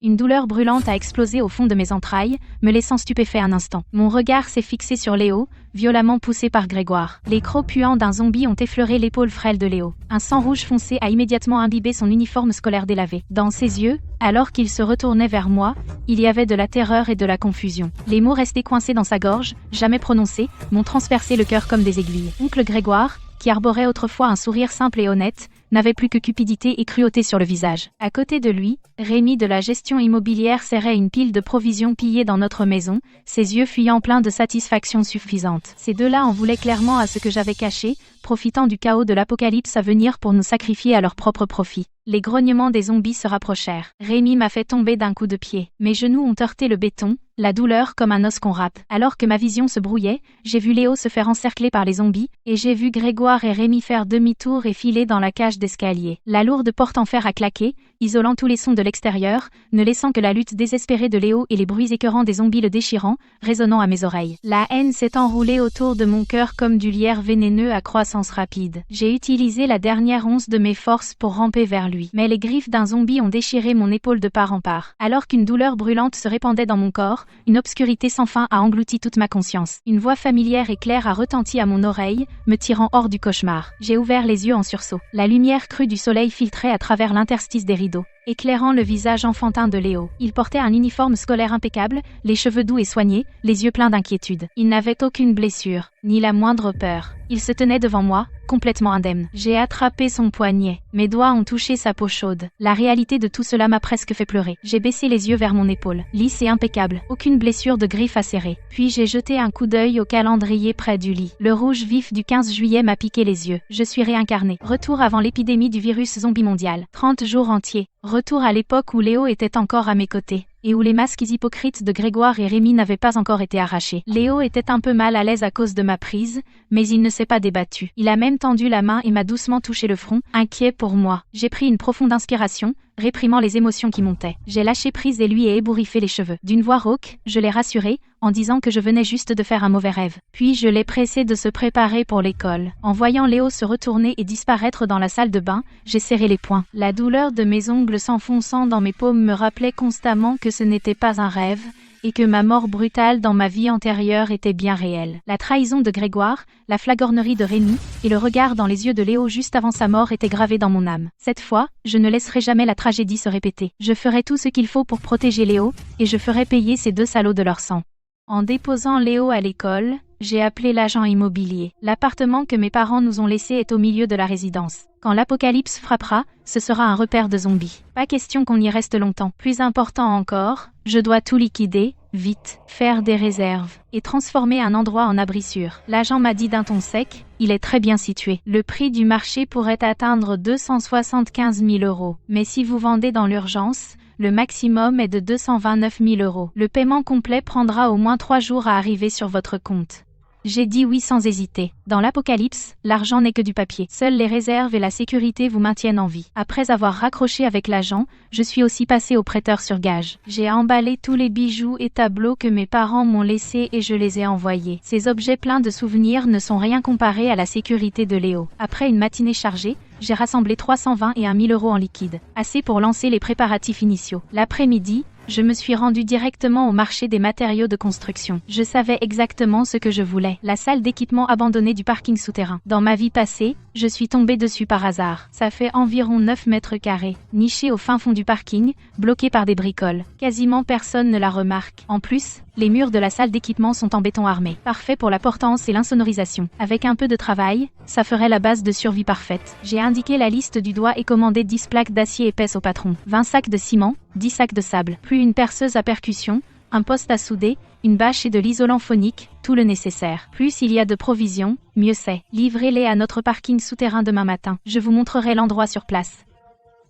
Une douleur brûlante a explosé au fond de mes entrailles, me laissant stupéfait un instant. Mon regard s'est fixé sur Léo, violemment poussé par Grégoire. Les crocs puants d'un zombie ont effleuré l'épaule frêle de Léo. Un sang rouge foncé a immédiatement imbibé son uniforme scolaire délavé. Dans ses yeux, alors qu'il se retournait vers moi, il y avait de la terreur et de la confusion. Les mots restés coincés dans sa gorge, jamais prononcés, m'ont transpercé le cœur comme des aiguilles. Oncle Grégoire, qui arborait autrefois un sourire simple et honnête, n'avait plus que cupidité et cruauté sur le visage. À côté de lui, Rémi de la gestion immobilière serrait une pile de provisions pillées dans notre maison, ses yeux fuyant pleins de satisfaction suffisante. Ces deux-là en voulaient clairement à ce que j'avais caché, profitant du chaos de l'apocalypse à venir pour nous sacrifier à leur propre profit. Les grognements des zombies se rapprochèrent. Rémi m'a fait tomber d'un coup de pied. Mes genoux ont heurté le béton, la douleur comme un os qu'on râpe. Alors que ma vision se brouillait, j'ai vu Léo se faire encercler par les zombies, et j'ai vu Grégoire et Rémi faire demi-tour et filer dans la cage d'escalier. La lourde porte en fer a claqué, isolant tous les sons de l'extérieur, ne laissant que la lutte désespérée de Léo et les bruits écœurants des zombies le déchirant, résonnant à mes oreilles. La haine s'est enroulée autour de mon cœur comme du lierre vénéneux à croissance rapide. J'ai utilisé la dernière once de mes forces pour ramper vers lui. Mais les griffes d'un zombie ont déchiré mon épaule de part en part. Alors qu'une douleur brûlante se répandait dans mon corps, une obscurité sans fin a englouti toute ma conscience. Une voix familière et claire a retenti à mon oreille, me tirant hors du cauchemar. J'ai ouvert les yeux en sursaut. La lumière crue du soleil filtrait à travers l'interstice des rideaux, éclairant le visage enfantin de Léo. Il portait un uniforme scolaire impeccable, les cheveux doux et soignés, les yeux pleins d'inquiétude. Il n'avait aucune blessure, ni la moindre peur. Il se tenait devant moi, complètement indemne. J'ai attrapé son poignet. Mes doigts ont touché sa peau chaude. La réalité de tout cela m'a presque fait pleurer. J'ai baissé les yeux vers mon épaule. Lisse et impeccable. Aucune blessure de griffe acérée. Puis j'ai jeté un coup d'œil au calendrier près du lit. Le rouge vif du 15 juillet m'a piqué les yeux. Je suis réincarné. Retour avant l'épidémie du virus zombie mondial. 30 jours entiers. Retour à l'époque où Léo était encore à mes côtés, et où les masques hypocrites de Grégoire et Rémi n'avaient pas encore été arrachés. Léo était un peu mal à l'aise à cause de ma prise, mais il ne s'est pas débattu. Il a même tendu la main et m'a doucement touché le front, inquiet pour moi. J'ai pris une profonde inspiration, réprimant les émotions qui montaient. J'ai lâché prise et lui ai ébouriffé les cheveux. D'une voix rauque, je l'ai rassuré, en disant que je venais juste de faire un mauvais rêve. Puis je l'ai pressé de se préparer pour l'école. En voyant Léo se retourner et disparaître dans la salle de bain, j'ai serré les poings. La douleur de mes ongles s'enfonçant dans mes paumes me rappelait constamment que ce n'était pas un rêve, et que ma mort brutale dans ma vie antérieure était bien réelle. La trahison de Grégoire, la flagornerie de Rémi, et le regard dans les yeux de Léo juste avant sa mort étaient gravés dans mon âme. Cette fois, je ne laisserai jamais la tragédie se répéter. Je ferai tout ce qu'il faut pour protéger Léo, et je ferai payer ces deux salauds de leur sang. En déposant Léo à l'école, j'ai appelé l'agent immobilier. L'appartement que mes parents nous ont laissé est au milieu de la résidence. Quand l'apocalypse frappera, ce sera un repère de zombies. Pas question qu'on y reste longtemps. Plus important encore, je dois tout liquider, vite, faire des réserves, et transformer un endroit en abri sûr. L'agent m'a dit d'un ton sec, il est très bien situé. Le prix du marché pourrait atteindre 275 000 €. Mais si vous vendez dans l'urgence, le maximum est de 229 000 €. Le paiement complet prendra au moins 3 jours à arriver sur votre compte. J'ai dit oui sans hésiter. Dans l'apocalypse, l'argent n'est que du papier. Seules les réserves et la sécurité vous maintiennent en vie. Après avoir raccroché avec l'agent, je suis aussi passé au prêteur sur gage. J'ai emballé tous les bijoux et tableaux que mes parents m'ont laissés et je les ai envoyés. Ces objets pleins de souvenirs ne sont rien comparés à la sécurité de Léo. Après une matinée chargée, j'ai rassemblé 321 000 € en liquide. Assez pour lancer les préparatifs initiaux. L'après-midi, je me suis rendu directement au marché des matériaux de construction. Je savais exactement ce que je voulais. La salle d'équipement abandonnée du parking souterrain. Dans ma vie passée, je suis tombée dessus par hasard. Ça fait environ 9 mètres carrés, niché au fin fond du parking, bloqué par des bricoles. Quasiment personne ne la remarque. En plus, les murs de la salle d'équipement sont en béton armé. Parfait pour la portance et l'insonorisation. Avec un peu de travail, ça ferait la base de survie parfaite. J'ai indiqué la liste du doigt et commandé 10 plaques d'acier épaisses au patron. 20 sacs de ciment, 10 sacs de sable. Plus une perceuse à percussion, un poste à souder, une bâche et de l'isolant phonique, tout le nécessaire. Plus il y a de provisions, mieux c'est. Livrez-les à notre parking souterrain demain matin. Je vous montrerai l'endroit sur place.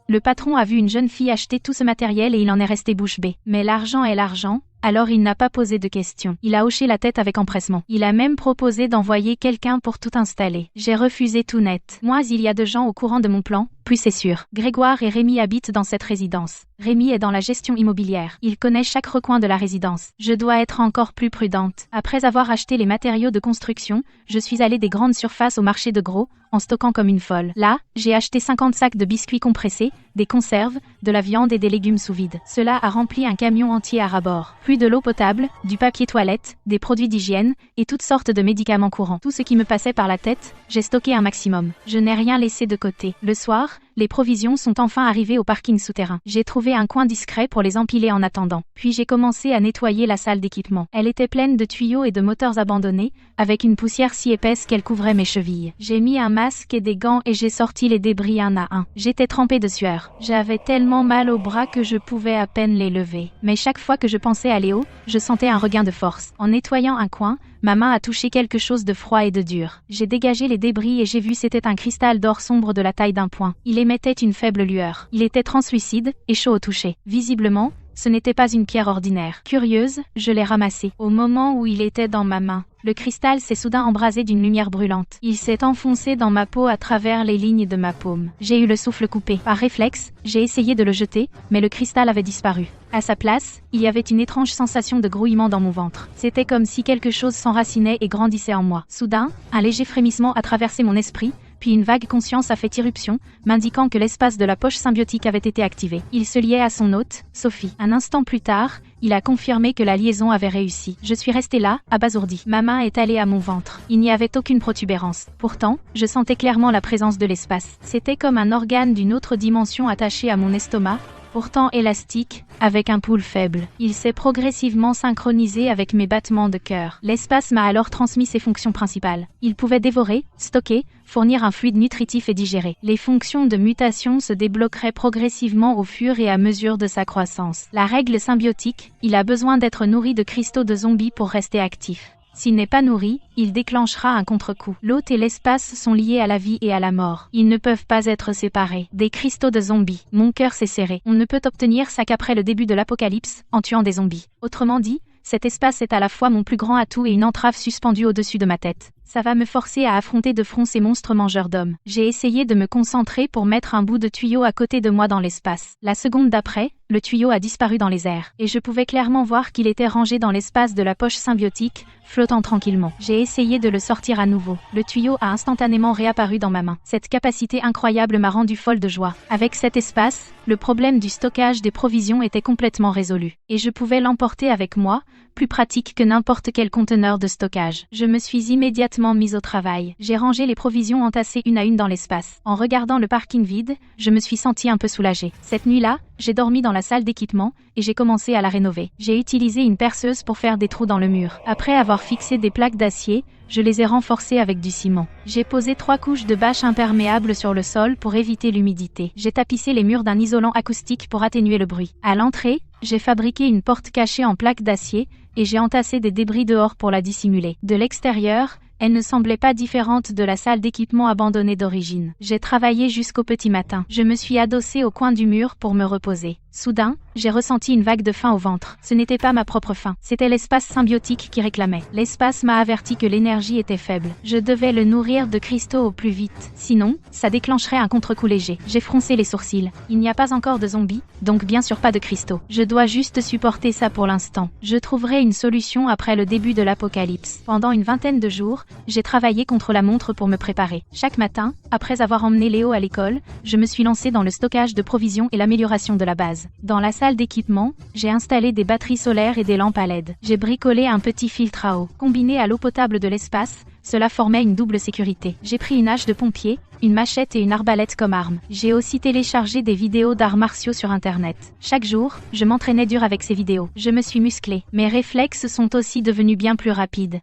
Le patron a vu une jeune fille acheter tout ce matériel et il en est resté bouche bée. Mais l'argent est l'argent, alors il n'a pas posé de questions. Il a hoché la tête avec empressement. Il a même proposé d'envoyer quelqu'un pour tout installer. J'ai refusé tout net. Moi, il y a 2 gens au courant de mon plan, puis c'est sûr. Grégoire et Rémi habitent dans cette résidence. Rémi est dans la gestion immobilière. Il connaît chaque recoin de la résidence. Je dois être encore plus prudente. Après avoir acheté les matériaux de construction, je suis allée des grandes surfaces au marché de gros, en stockant comme une folle. Là, j'ai acheté 50 sacs de biscuits compressés, des conserves, de la viande et des légumes sous vide. Cela a rempli un camion entier à ras-bord. Puis de l'eau potable, du papier toilette, des produits d'hygiène et toutes sortes de médicaments courants. Tout ce qui me passait par la tête, j'ai stocké un maximum. Je n'ai rien laissé de côté. Le soir, les provisions sont enfin arrivées au parking souterrain. J'ai trouvé un coin discret pour les empiler en attendant. Puis j'ai commencé à nettoyer la salle d'équipement. Elle était pleine de tuyaux et de moteurs abandonnés, avec une poussière si épaisse qu'elle couvrait mes chevilles. J'ai mis un masque et des gants et j'ai sorti les débris un à un. J'étais trempée de sueur. J'avais tellement mal aux bras que je pouvais à peine les lever. Mais chaque fois que je pensais à Léo, je sentais un regain de force. En nettoyant un coin, ma main a touché quelque chose de froid et de dur. J'ai dégagé les débris et j'ai vu c'était un cristal d'or sombre de la taille d'un poing. Il émettait une faible lueur. Il était translucide et chaud au toucher. Visiblement, ce n'était pas une pierre ordinaire. Curieuse, je l'ai ramassé. Au moment où il était dans ma main, le cristal s'est soudain embrasé d'une lumière brûlante. Il s'est enfoncé dans ma peau à travers les lignes de ma paume. J'ai eu le souffle coupé. Par réflexe, j'ai essayé de le jeter, mais le cristal avait disparu. À sa place, il y avait une étrange sensation de grouillement dans mon ventre. C'était comme si quelque chose s'enracinait et grandissait en moi. Soudain, un léger frémissement a traversé mon esprit, puis une vague conscience a fait irruption, m'indiquant que l'espace de la poche symbiotique avait été activé. Il se liait à son hôte, Sophie. Un instant plus tard, il a confirmé que la liaison avait réussi. Je suis restée là, abasourdie. Ma main est allée à mon ventre. Il n'y avait aucune protubérance. Pourtant, je sentais clairement la présence de l'espace. C'était comme un organe d'une autre dimension attaché à mon estomac, pourtant élastique, avec un pouls faible. Il s'est progressivement synchronisé avec mes battements de cœur. L'espace m'a alors transmis ses fonctions principales. Il pouvait dévorer, stocker, fournir un fluide nutritif et digérer. Les fonctions de mutation se débloqueraient progressivement au fur et à mesure de sa croissance. La règle symbiotique, il a besoin d'être nourri de cristaux de zombies pour rester actif. S'il n'est pas nourri, il déclenchera un contre-coup. L'hôte et l'espace sont liés à la vie et à la mort. Ils ne peuvent pas être séparés. Des cristaux de zombies. Mon cœur s'est serré. On ne peut obtenir ça qu'après le début de l'apocalypse, en tuant des zombies. Autrement dit, cet espace est à la fois mon plus grand atout et une entrave suspendue au-dessus de ma tête. Ça va me forcer à affronter de front ces monstres mangeurs d'hommes. J'ai essayé de me concentrer pour mettre un bout de tuyau à côté de moi dans l'espace. La seconde d'après, le tuyau a disparu dans les airs, et je pouvais clairement voir qu'il était rangé dans l'espace de la poche symbiotique, flottant tranquillement. J'ai essayé de le sortir à nouveau. Le tuyau a instantanément réapparu dans ma main. Cette capacité incroyable m'a rendue folle de joie. Avec cet espace, le problème du stockage des provisions était complètement résolu, et je pouvais l'emporter avec moi, plus pratique que n'importe quel conteneur de stockage. Je me suis immédiatement mise au travail. J'ai rangé les provisions entassées une à une dans l'espace. En regardant le parking vide, je me suis sentie un peu soulagée. Cette nuit-là, j'ai dormi dans la salle d'équipement et j'ai commencé à la rénover. J'ai utilisé une perceuse pour faire des trous dans le mur. Après avoir fixé des plaques d'acier, je les ai renforcées avec du ciment. J'ai posé 3 couches de bâche imperméable sur le sol pour éviter l'humidité. J'ai tapissé les murs d'un isolant acoustique pour atténuer le bruit. À l'entrée, j'ai fabriqué une porte cachée en plaques d'acier et j'ai entassé des débris dehors pour la dissimuler. De l'extérieur, elle ne semblait pas différente de la salle d'équipement abandonnée d'origine. J'ai travaillé jusqu'au petit matin. Je me suis adossée au coin du mur pour me reposer. Soudain, j'ai ressenti une vague de faim au ventre. Ce n'était pas ma propre faim, c'était l'espace symbiotique qui réclamait. L'espace m'a averti que l'énergie était faible. Je devais le nourrir de cristaux au plus vite. Sinon, ça déclencherait un contre-coup léger. J'ai froncé les sourcils. Il n'y a pas encore de zombies, donc bien sûr pas de cristaux. Je dois juste supporter ça pour l'instant. Je trouverai une solution après le début de l'apocalypse. Pendant une vingtaine de jours, j'ai travaillé contre la montre pour me préparer. Chaque matin, après avoir emmené Léo à l'école, je me suis lancée dans le stockage de provisions et l'amélioration de la base. Dans la salle d'équipement, j'ai installé des batteries solaires et des lampes à LED. J'ai bricolé un petit filtre à eau. Combiné à l'eau potable de l'espace, cela formait une double sécurité. J'ai pris une hache de pompier, une machette et une arbalète comme arme. J'ai aussi téléchargé des vidéos d'arts martiaux sur internet. Chaque jour, je m'entraînais dur avec ces vidéos. Je me suis musclée. Mes réflexes sont aussi devenus bien plus rapides.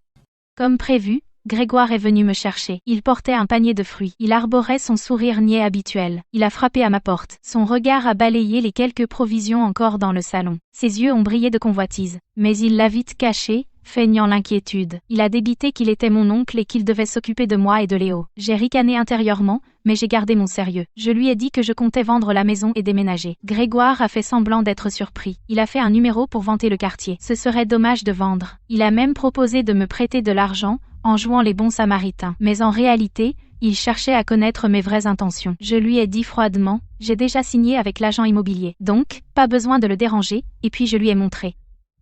Comme prévu, Grégoire est venu me chercher. Il portait un panier de fruits. Il arborait son sourire niais habituel. Il a frappé à ma porte. Son regard a balayé les quelques provisions encore dans le salon. Ses yeux ont brillé de convoitise. Mais il l'a vite caché, feignant l'inquiétude. Il a débité qu'il était mon oncle et qu'il devait s'occuper de moi et de Léo. J'ai ricané intérieurement, mais j'ai gardé mon sérieux. Je lui ai dit que je comptais vendre la maison et déménager. Grégoire a fait semblant d'être surpris. Il a fait un numéro pour vanter le quartier. Ce serait dommage de vendre. Il a même proposé de me prêter de l'argent, en jouant les bons samaritains. Mais en réalité, il cherchait à connaître mes vraies intentions. Je lui ai dit froidement, j'ai déjà signé avec l'agent immobilier. Donc, pas besoin de le déranger, et puis je lui ai montré.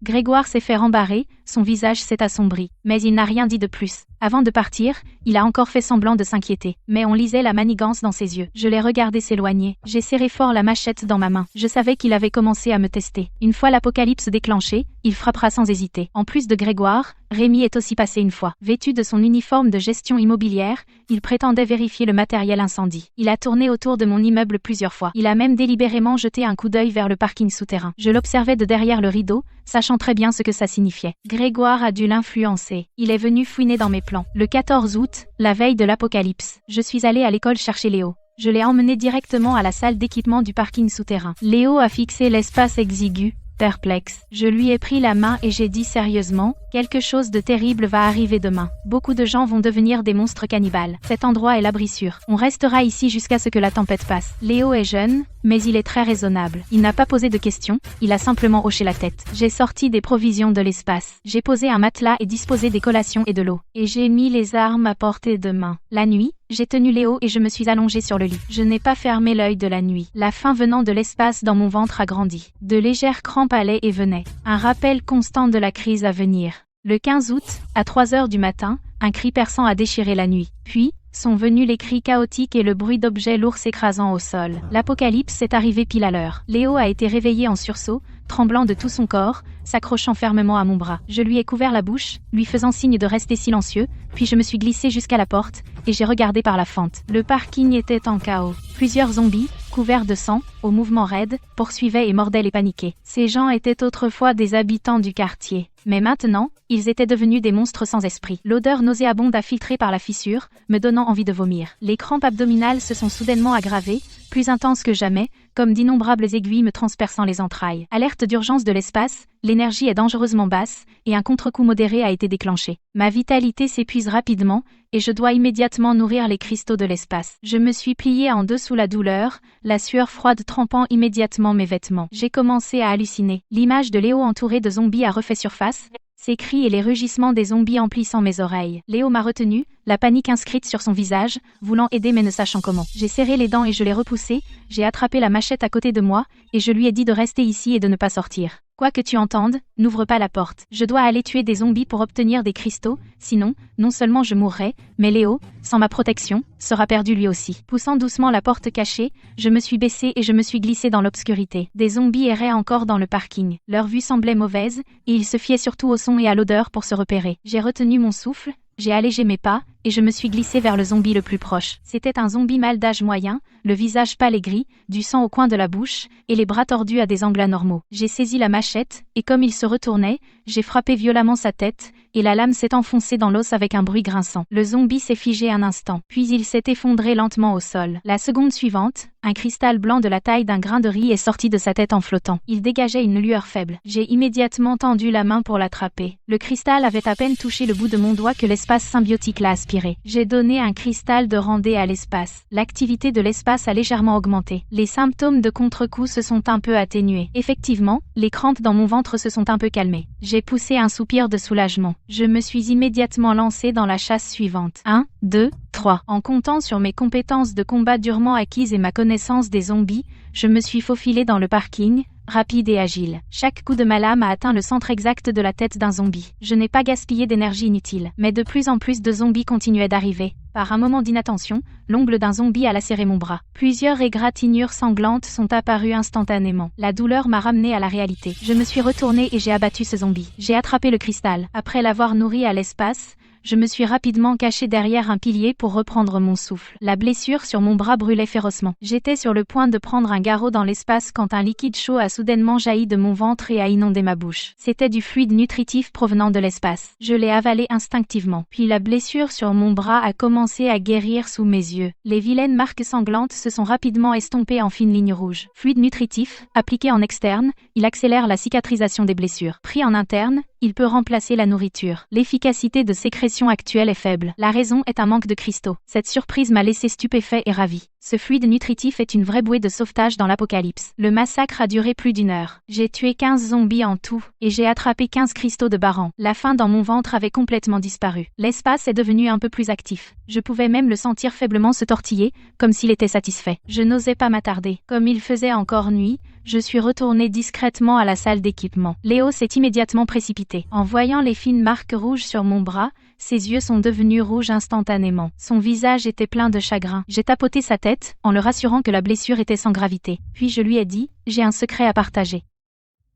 Grégoire s'est fait rembarrer, son visage s'est assombri. Mais il n'a rien dit de plus. Avant de partir, il a encore fait semblant de s'inquiéter. Mais on lisait la manigance dans ses yeux. Je l'ai regardé s'éloigner. J'ai serré fort la machette dans ma main. Je savais qu'il avait commencé à me tester. Une fois l'apocalypse déclenchée, il frappera sans hésiter. En plus de Grégoire, Rémi est aussi passé une fois. Vêtu de son uniforme de gestion immobilière, il prétendait vérifier le matériel incendie. Il a tourné autour de mon immeuble plusieurs fois. Il a même délibérément jeté un coup d'œil vers le parking souterrain. Je l'observais de derrière le rideau, sachant très bien ce que ça signifiait. Grégoire a dû l'influencer. Il est venu fouiner dans mes plans. Le 14 août, la veille de l'apocalypse, je suis allée à l'école chercher Léo. Je l'ai emmené directement à la salle d'équipement du parking souterrain. Léo a fixé l'espace exigu, perplexe. Je lui ai pris la main et j'ai dit sérieusement, quelque chose de terrible va arriver demain. Beaucoup de gens vont devenir des monstres cannibales. Cet endroit est l'abri sûr. On restera ici jusqu'à ce que la tempête passe. Léo est jeune, mais il est très raisonnable. Il n'a pas posé de questions, il a simplement hoché la tête. J'ai sorti des provisions de l'espace. J'ai posé un matelas et disposé des collations et de l'eau. Et j'ai mis les armes à portée de main. La nuit, j'ai tenu Léo et je me suis allongée sur le lit. Je n'ai pas fermé l'œil de la nuit. La faim venant de l'espace dans mon ventre a grandi. De légères crampes allaient et venaient. Un rappel constant de la crise à venir. Le 15 août, à 3 heures du matin, un cri perçant a déchiré la nuit. Puis, sont venus les cris chaotiques et le bruit d'objets lourds s'écrasant au sol. L'apocalypse est arrivé pile à l'heure. Léo a été réveillé en sursaut, tremblant de tout son corps, s'accrochant fermement à mon bras. Je lui ai couvert la bouche, lui faisant signe de rester silencieux, puis je me suis glissée jusqu'à la porte, et j'ai regardé par la fente. Le parking était en chaos. Plusieurs zombies, couverts de sang, aux mouvements raides, poursuivaient et mordaient les paniqués. Ces gens étaient autrefois des habitants du quartier. Mais maintenant, ils étaient devenus des monstres sans esprit. L'odeur nauséabonde a filtré par la fissure, me donnant envie de vomir. Les crampes abdominales se sont soudainement aggravées, plus intenses que jamais, comme d'innombrables aiguilles me transperçant les entrailles. Alerte d'urgence de l'espace, l'énergie est dangereusement basse, et un contre-coup modéré a été déclenché. Ma vitalité s'épuise rapidement, et je dois immédiatement nourrir les cristaux de l'espace. Je me suis pliée en deux sous la douleur, la sueur froide trempant immédiatement mes vêtements. J'ai commencé à halluciner. L'image de Léo entouré de zombies a refait surface, ses cris et les rugissements des zombies emplissant mes oreilles. Léo m'a retenu, la panique inscrite sur son visage, voulant aider mais ne sachant comment. J'ai serré les dents et je l'ai repoussé, j'ai attrapé la machette à côté de moi, et je lui ai dit de rester ici et de ne pas sortir. Quoi que tu entendes, n'ouvre pas la porte. Je dois aller tuer des zombies pour obtenir des cristaux, sinon, non seulement je mourrai, mais Léo, sans ma protection, sera perdu lui aussi. Poussant doucement la porte cachée, je me suis baissée et je me suis glissée dans l'obscurité. Des zombies erraient encore dans le parking. Leur vue semblait mauvaise, et ils se fiaient surtout au son et à l'odeur pour se repérer. J'ai retenu mon souffle, j'ai allégé mes pas, et je me suis glissée vers le zombie le plus proche. C'était un zombie mâle d'âge moyen, le visage pâle et gris, du sang au coin de la bouche, et les bras tordus à des angles anormaux. J'ai saisi la machette, et comme il se retournait, j'ai frappé violemment sa tête, et la lame s'est enfoncée dans l'os avec un bruit grinçant. Le zombie s'est figé un instant, puis il s'est effondré lentement au sol. La seconde suivante, un cristal blanc de la taille d'un grain de riz est sorti de sa tête en flottant. Il dégageait une lueur faible. J'ai immédiatement tendu la main pour l'attraper. Le cristal avait à peine touché le bout de mon doigt que l'espace symbiotique l'a aspiré. J'ai donné un cristal de rendez à l'espace. L'activité de l'espace a légèrement augmenté. Les symptômes de contre-coup se sont un peu atténués. Effectivement, les crampes dans mon ventre se sont un peu calmées. J'ai poussé un soupir de soulagement. Je me suis immédiatement lancée dans la chasse suivante. 1, 2, 3. En comptant sur mes compétences de combat durement acquises et ma connaissance des zombies, je me suis faufilée dans le parking, rapide et agile. Chaque coup de ma lame a atteint le centre exact de la tête d'un zombie. Je n'ai pas gaspillé d'énergie inutile, mais de plus en plus de zombies continuaient d'arriver. Par un moment d'inattention, l'ongle d'un zombie a lacéré mon bras. Plusieurs égratignures sanglantes sont apparues instantanément. La douleur m'a ramené à la réalité. Je me suis retournée et j'ai abattu ce zombie. J'ai attrapé le cristal. Après l'avoir nourri à l'espace, je me suis rapidement cachée derrière un pilier pour reprendre mon souffle. La blessure sur mon bras brûlait férocement. J'étais sur le point de prendre un garrot dans l'espace quand un liquide chaud a soudainement jailli de mon ventre et a inondé ma bouche. C'était du fluide nutritif provenant de l'espace. Je l'ai avalé instinctivement. Puis la blessure sur mon bras a commencé à guérir sous mes yeux. Les vilaines marques sanglantes se sont rapidement estompées en fines lignes rouges. Fluide nutritif, appliqué en externe, il accélère la cicatrisation des blessures. Pris en interne, il peut remplacer la nourriture. L'efficacité de sécrétion actuelle est faible. La raison est un manque de cristaux. Cette surprise m'a laissé stupéfait et ravi. Ce fluide nutritif est une vraie bouée de sauvetage dans l'apocalypse. Le massacre a duré plus d'1 heure. J'ai tué 15 zombies en tout, et j'ai attrapé 15 cristaux de baran. La faim dans mon ventre avait complètement disparu. L'espace est devenu un peu plus actif. Je pouvais même le sentir faiblement se tortiller, comme s'il était satisfait. Je n'osais pas m'attarder. Comme il faisait encore nuit, je suis retourné discrètement à la salle d'équipement. Léo s'est immédiatement précipité. En voyant les fines marques rouges sur mon bras, ses yeux sont devenus rouges instantanément. Son visage était plein de chagrin. J'ai tapoté sa tête, en le rassurant que la blessure était sans gravité. Puis je lui ai dit, j'ai un secret à partager.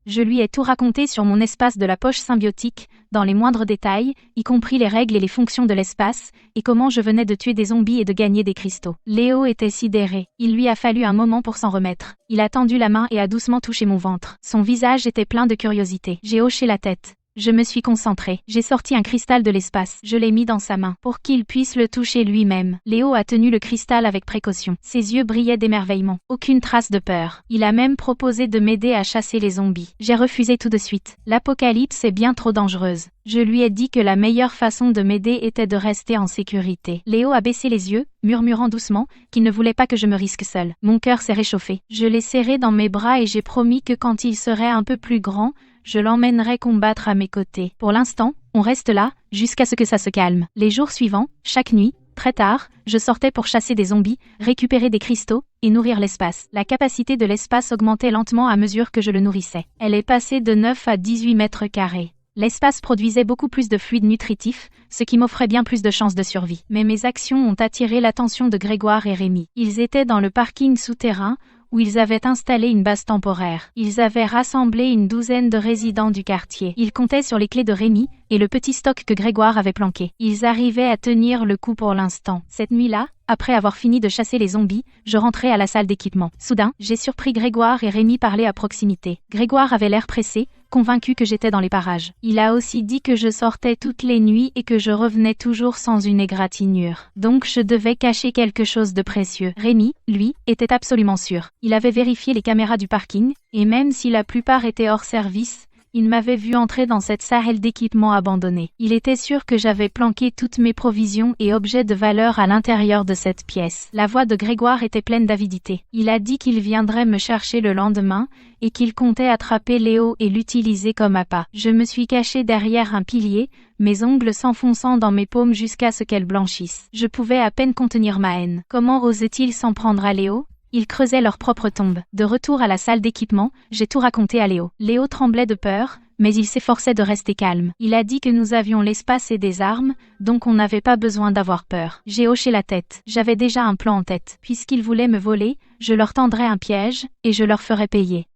Je lui ai tout raconté sur mon espace de la poche symbiotique, dans les moindres détails, y compris les règles et les fonctions de l'espace, et comment je venais de tuer des zombies et de gagner des cristaux. Léo était sidéré. Il lui a fallu un moment pour s'en remettre. Il a tendu la main et a doucement touché mon ventre. Son visage était plein de curiosité. J'ai hoché la tête. Je me suis concentrée. J'ai sorti un cristal de l'espace. Je l'ai mis dans sa main, pour qu'il puisse le toucher lui-même. Léo a tenu le cristal avec précaution. Ses yeux brillaient d'émerveillement. Aucune trace de peur. Il a même proposé de m'aider à chasser les zombies. J'ai refusé tout de suite. L'apocalypse est bien trop dangereuse. Je lui ai dit que la meilleure façon de m'aider était de rester en sécurité. Léo a baissé les yeux, murmurant doucement qu'il ne voulait pas que je me risque seul. Mon cœur s'est réchauffé. Je l'ai serré dans mes bras et j'ai promis que quand il serait un peu plus grand, je l'emmènerai combattre à mes côtés. Pour l'instant, on reste là, jusqu'à ce que ça se calme. Les jours suivants, chaque nuit, très tard, je sortais pour chasser des zombies, récupérer des cristaux et nourrir l'espace. La capacité de l'espace augmentait lentement à mesure que je le nourrissais. Elle est passée de 9 à 18 mètres carrés. L'espace produisait beaucoup plus de fluide nutritif, ce qui m'offrait bien plus de chances de survie. Mais mes actions ont attiré l'attention de Grégoire et Rémi. Ils étaient dans le parking souterrain, où ils avaient installé une base temporaire. Ils avaient rassemblé une douzaine de résidents du quartier. Ils comptaient sur les clés de Rémi et le petit stock que Grégoire avait planqué. Ils arrivaient à tenir le coup pour l'instant. Cette nuit-là, après avoir fini de chasser les zombies, je rentrais à la salle d'équipement. Soudain, j'ai surpris Grégoire et Rémi parler à proximité. Grégoire avait l'air pressé, convaincu que j'étais dans les parages. Il a aussi dit que je sortais toutes les nuits et que je revenais toujours sans une égratignure. Donc je devais cacher quelque chose de précieux. Rémi, lui, était absolument sûr. Il avait vérifié les caméras du parking, et même si la plupart étaient hors service, il m'avait vu entrer dans cette salle d'équipement abandonnée. Il était sûr que j'avais planqué toutes mes provisions et objets de valeur à l'intérieur de cette pièce. La voix de Grégoire était pleine d'avidité. Il a dit qu'il viendrait me chercher le lendemain et qu'il comptait attraper Léo et l'utiliser comme appât. Je me suis cachée derrière un pilier, mes ongles s'enfonçant dans mes paumes jusqu'à ce qu'elles blanchissent. Je pouvais à peine contenir ma haine. Comment osait-il s'en prendre à Léo ? Ils creusaient leur propre tombe. De retour à la salle d'équipement, j'ai tout raconté à Léo. Léo tremblait de peur, mais il s'efforçait de rester calme. Il a dit que nous avions l'espace et des armes, donc on n'avait pas besoin d'avoir peur. J'ai hoché la tête. J'avais déjà un plan en tête. Puisqu'ils voulaient me voler, je leur tendrais un piège, et je leur ferais payer.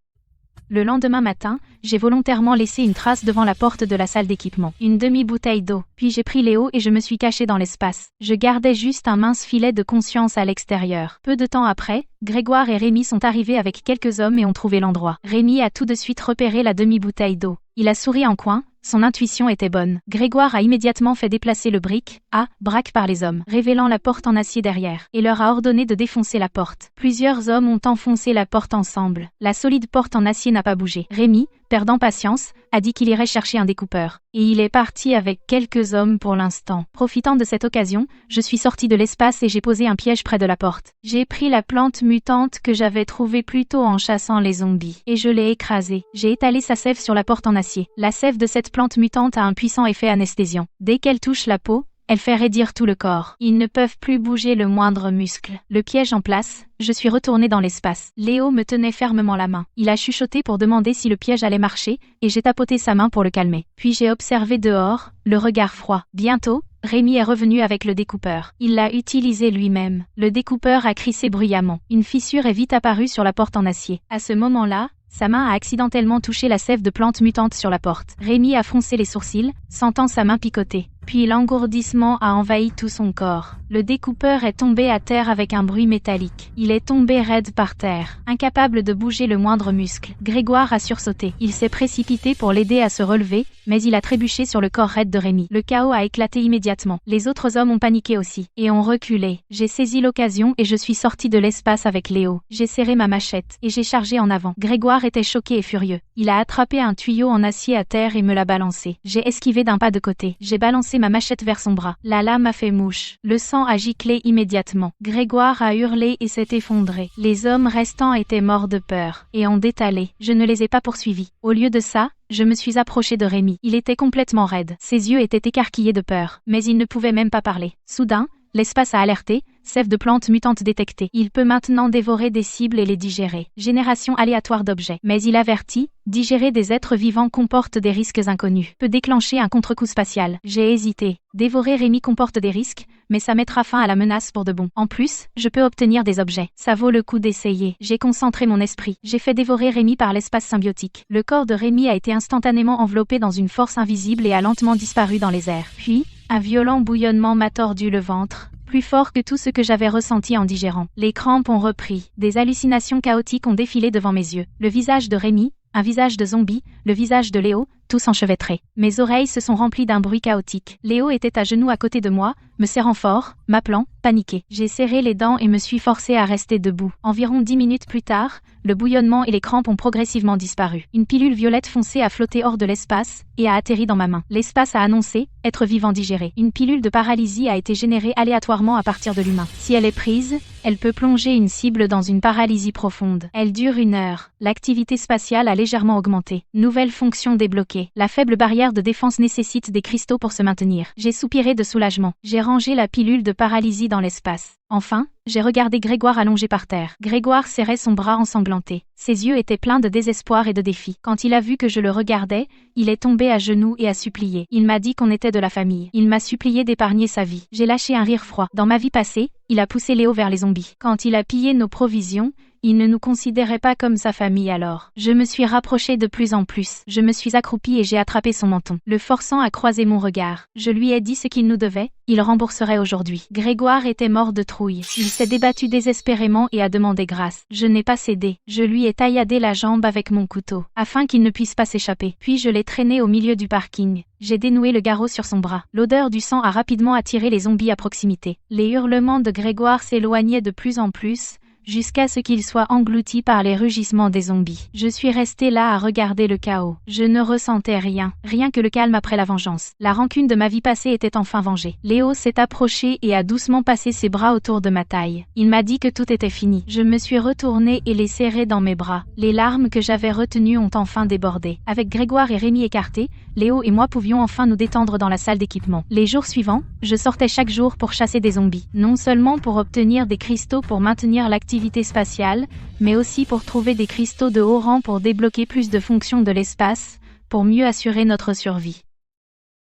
Le lendemain matin, j'ai volontairement laissé une trace devant la porte de la salle d'équipement. Une demi-bouteille d'eau. Puis j'ai pris Léo et je me suis cachée dans l'espace. Je gardais juste un mince filet de conscience à l'extérieur. Peu de temps après, Grégoire et Rémi sont arrivés avec quelques hommes et ont trouvé l'endroit. Rémi a tout de suite repéré la demi-bouteille d'eau. Il a souri en coin, son intuition était bonne. Grégoire a immédiatement fait déplacer le braque par les hommes, révélant la porte en acier derrière, et leur a ordonné de défoncer la porte. Plusieurs hommes ont enfoncé la porte ensemble. La solide porte en acier n'a pas bougé. Rémi, perdant patience, a dit qu'il irait chercher un découpeur. Et il est parti avec quelques hommes pour l'instant. Profitant de cette occasion, je suis sortie de l'espace et j'ai posé un piège près de la porte. J'ai pris la plante mutante que j'avais trouvée plus tôt en chassant les zombies, et je l'ai écrasée. J'ai étalé sa sève sur la porte en acier. La sève de cette plante mutante a un puissant effet anesthésiant. Dès qu'elle touche la peau, elle fait raidir tout le corps. Ils ne peuvent plus bouger le moindre muscle. Le piège en place, je suis retournée dans l'espace. Léo me tenait fermement la main. Il a chuchoté pour demander si le piège allait marcher, et j'ai tapoté sa main pour le calmer. Puis j'ai observé dehors, le regard froid. Bientôt, Rémi est revenu avec le découpeur. Il l'a utilisé lui-même. Le découpeur a crissé bruyamment. Une fissure est vite apparue sur la porte en acier. À ce moment-là, sa main a accidentellement touché la sève de plante mutante sur la porte. Rémi a froncé les sourcils, sentant sa main picoter. puis l'engourdissement a envahi tout son corps. Le découpeur est tombé à terre avec un bruit métallique. Il est tombé raide par terre, incapable de bouger le moindre muscle. Grégoire a sursauté. Il s'est précipité pour l'aider à se relever, mais il a trébuché sur le corps raide de Rémi. Le chaos a éclaté immédiatement. Les autres hommes ont paniqué aussi, et ont reculé. J'ai saisi l'occasion et je suis sorti de l'espace avec Léo. J'ai serré ma machette, et j'ai chargé en avant. Grégoire était choqué et furieux. Il a attrapé un tuyau en acier à terre et me l'a balancé. J'ai esquivé d'un pas de côté. J'ai balancé ma machette vers son bras. La lame a fait mouche. Le sang a giclé immédiatement. Grégoire a hurlé et s'est effondré. Les hommes restants étaient morts de peur, et ont détalé. Je ne les ai pas poursuivis. Au lieu de ça, je me suis approché de Rémi. Il était complètement raide. Ses yeux étaient écarquillés de peur, mais il ne pouvait même pas parler. Soudain, l'espace a alerté, sève de plantes mutantes détectée. Il peut maintenant dévorer des cibles et les digérer. Génération aléatoire d'objets. Mais il avertit, digérer des êtres vivants comporte des risques inconnus. Peut déclencher un contre-coup spatial. J'ai hésité. Dévorer Rémi comporte des risques, mais ça mettra fin à la menace pour de bon. En plus, je peux obtenir des objets. Ça vaut le coup d'essayer. J'ai concentré mon esprit. J'ai fait dévorer Rémi par l'espace symbiotique. Le corps de Rémi a été instantanément enveloppé dans une force invisible et a lentement disparu dans les airs. Puis, un violent bouillonnement m'a tordu le ventre, plus fort que tout ce que j'avais ressenti en digérant. Les crampes ont repris. Des hallucinations chaotiques ont défilé devant mes yeux. Le visage de Rémi, un visage de zombie, le visage de Léo, tous enchevêtrés. Mes oreilles se sont remplies d'un bruit chaotique. Léo était à genoux à côté de moi, me serrant fort, m'appelant, paniqué. J'ai serré les dents et me suis forcé à rester debout. Environ 10 minutes plus tard, le bouillonnement et les crampes ont progressivement disparu. Une pilule violette foncée a flotté hors de l'espace et a atterri dans ma main. L'espace a annoncé être vivant digéré. Une pilule de paralysie a été générée aléatoirement à partir de l'humain. Si elle est prise, elle peut plonger une cible dans une paralysie profonde. Elle dure 1 heure. L'activité spatiale a légèrement augmenté. Nouvelle fonction débloquée. La faible barrière de défense nécessite des cristaux pour se maintenir. J'ai soupiré de soulagement. J'ai rangé la pilule de paralysie dans l'espace. Enfin, j'ai regardé Grégoire allongé par terre. Grégoire serrait son bras ensanglanté. Ses yeux étaient pleins de désespoir et de défi. Quand il a vu que je le regardais, il est tombé à genoux et a supplié. Il m'a dit qu'on était de la famille. Il m'a supplié d'épargner sa vie. J'ai lâché un rire froid. Dans ma vie passée, il a poussé Léo vers les zombies. Quand il a pillé nos provisions, il ne nous considérait pas comme sa famille alors. Je me suis rapprochée de plus en plus. Je me suis accroupie et j'ai attrapé son menton, le forçant à croiser mon regard. Je lui ai dit ce qu'il nous devait, il rembourserait aujourd'hui. Grégoire était mort de trouille. Il s'est débattu désespérément et a demandé grâce. Je n'ai pas cédé. Je lui ai tailladé la jambe avec mon couteau, afin qu'il ne puisse pas s'échapper. Puis je l'ai traîné au milieu du parking. J'ai dénoué le garrot sur son bras. L'odeur du sang a rapidement attiré les zombies à proximité. Les hurlements de Grégoire s'éloignaient de plus en plus, jusqu'à ce qu'il soit englouti par les rugissements des zombies. Je suis resté là à regarder le chaos. Je ne ressentais rien que le calme après la vengeance. La rancune de ma vie passée était enfin vengée. Léo s'est approché et a doucement passé ses bras autour de ma taille. Il m'a dit que tout était fini. Je me suis retournée et l'ai serré dans mes bras. Les larmes que j'avais retenues ont enfin débordé. Avec Grégoire et Rémi écartés, Léo et moi pouvions enfin nous détendre dans la salle d'équipement. Les jours suivants, je sortais chaque jour pour chasser des zombies. Non seulement pour obtenir des cristaux pour maintenir l'activité spatiale, mais aussi pour trouver des cristaux de haut rang pour débloquer plus de fonctions de l'espace, pour mieux assurer notre survie.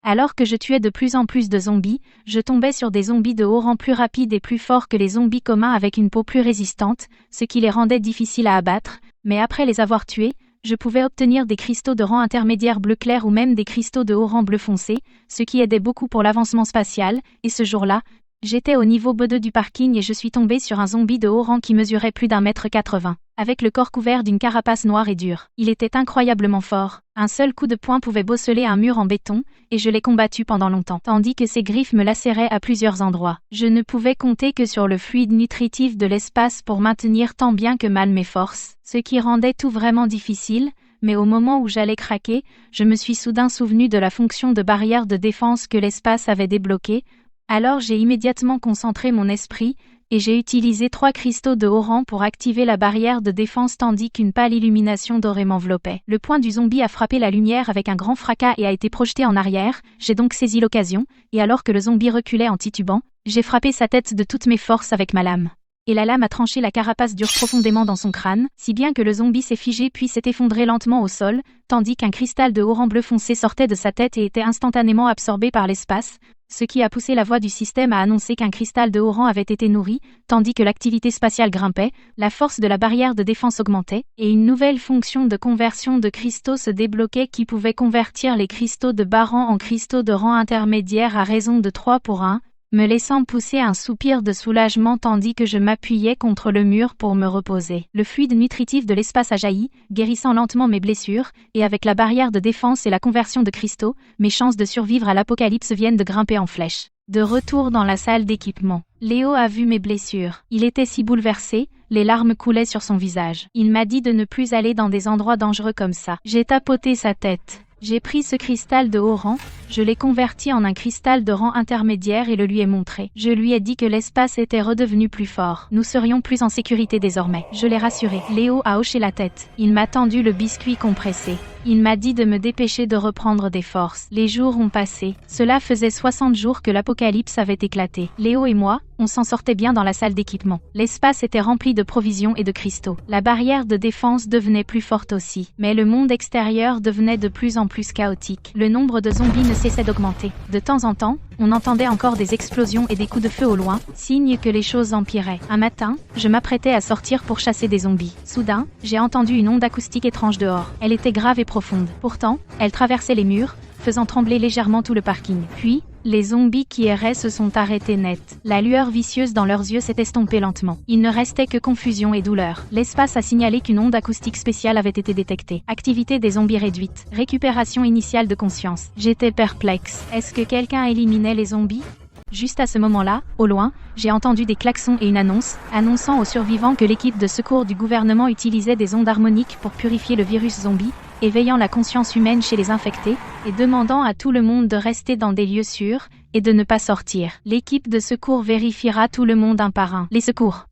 Alors que je tuais de plus en plus de zombies, je tombais sur des zombies de haut rang plus rapides et plus forts que les zombies communs avec une peau plus résistante, ce qui les rendait difficiles à abattre, mais après les avoir tués, je pouvais obtenir des cristaux de rang intermédiaire bleu clair ou même des cristaux de haut rang bleu foncé, ce qui aidait beaucoup pour l'avancement spatial, et ce jour-là, j'étais au niveau B2 du parking et je suis tombé sur un zombie de haut rang qui mesurait plus d'1,80 m, avec le corps couvert d'une carapace noire et dure. Il était incroyablement fort. Un seul coup de poing pouvait bosseler un mur en béton, et je l'ai combattu pendant longtemps, tandis que ses griffes me lacéraient à plusieurs endroits. Je ne pouvais compter que sur le fluide nutritif de l'espace pour maintenir tant bien que mal mes forces, ce qui rendait tout vraiment difficile, mais au moment où j'allais craquer, je me suis soudain souvenu de la fonction de barrière de défense que l'espace avait débloquée. Alors j'ai immédiatement concentré mon esprit, et j'ai utilisé 3 cristaux de haut rang pour activer la barrière de défense tandis qu'une pâle illumination dorée m'enveloppait. Le poing du zombie a frappé la lumière avec un grand fracas et a été projeté en arrière, j'ai donc saisi l'occasion, et alors que le zombie reculait en titubant, j'ai frappé sa tête de toutes mes forces avec ma lame. Et la lame a tranché la carapace dure profondément dans son crâne, si bien que le zombie s'est figé puis s'est effondré lentement au sol, tandis qu'un cristal de haut rang bleu foncé sortait de sa tête et était instantanément absorbé par l'espace, ce qui a poussé la voix du système à annoncer qu'un cristal de haut rang avait été nourri, tandis que l'activité spatiale grimpait, la force de la barrière de défense augmentait, et une nouvelle fonction de conversion de cristaux se débloquait qui pouvait convertir les cristaux de bas rang en cristaux de rang intermédiaire à raison de 3 pour 1, me laissant pousser un soupir de soulagement tandis que je m'appuyais contre le mur pour me reposer. Le fluide nutritif de l'espace a jailli, guérissant lentement mes blessures, et avec la barrière de défense et la conversion de cristaux, mes chances de survivre à l'apocalypse viennent de grimper en flèche. De retour dans la salle d'équipement, Léo a vu mes blessures. Il était si bouleversé, les larmes coulaient sur son visage. Il m'a dit de ne plus aller dans des endroits dangereux comme ça. J'ai tapoté sa tête. J'ai pris ce cristal de haut rang, je l'ai converti en un cristal de rang intermédiaire et le lui ai montré. Je lui ai dit que l'espace était redevenu plus fort. Nous serions plus en sécurité désormais. Je l'ai rassuré. Léo a hoché la tête. Il m'a tendu le biscuit compressé. Il m'a dit de me dépêcher de reprendre des forces. Les jours ont passé. Cela faisait 60 jours que l'apocalypse avait éclaté. Léo et moi, on s'en sortait bien dans la salle d'équipement. L'espace était rempli de provisions et de cristaux. La barrière de défense devenait plus forte aussi. Mais le monde extérieur devenait de plus en plus chaotique. Le nombre de zombies ne cessait d'augmenter. De temps en temps, on entendait encore des explosions et des coups de feu au loin, signe que les choses empiraient. Un matin, je m'apprêtais à sortir pour chasser des zombies. Soudain, j'ai entendu une onde acoustique étrange dehors. Elle était grave et profonde. Pourtant, elle traversait les murs, faisant trembler légèrement tout le parking. Puis, les zombies qui erraient se sont arrêtés net. La lueur vicieuse dans leurs yeux s'est estompée lentement. Il ne restait que confusion et douleur. L'espace a signalé qu'une onde acoustique spéciale avait été détectée. Activité des zombies réduite. Récupération initiale de conscience. J'étais perplexe. Est-ce que quelqu'un éliminait les zombies ? Juste à ce moment-là, au loin, j'ai entendu des klaxons et une annonce, annonçant aux survivants que l'équipe de secours du gouvernement utilisait des ondes harmoniques pour purifier le virus zombie, éveillant la conscience humaine chez les infectés, et demandant à tout le monde de rester dans des lieux sûrs, et de ne pas sortir. L'équipe de secours vérifiera tout le monde un par un. Les secours.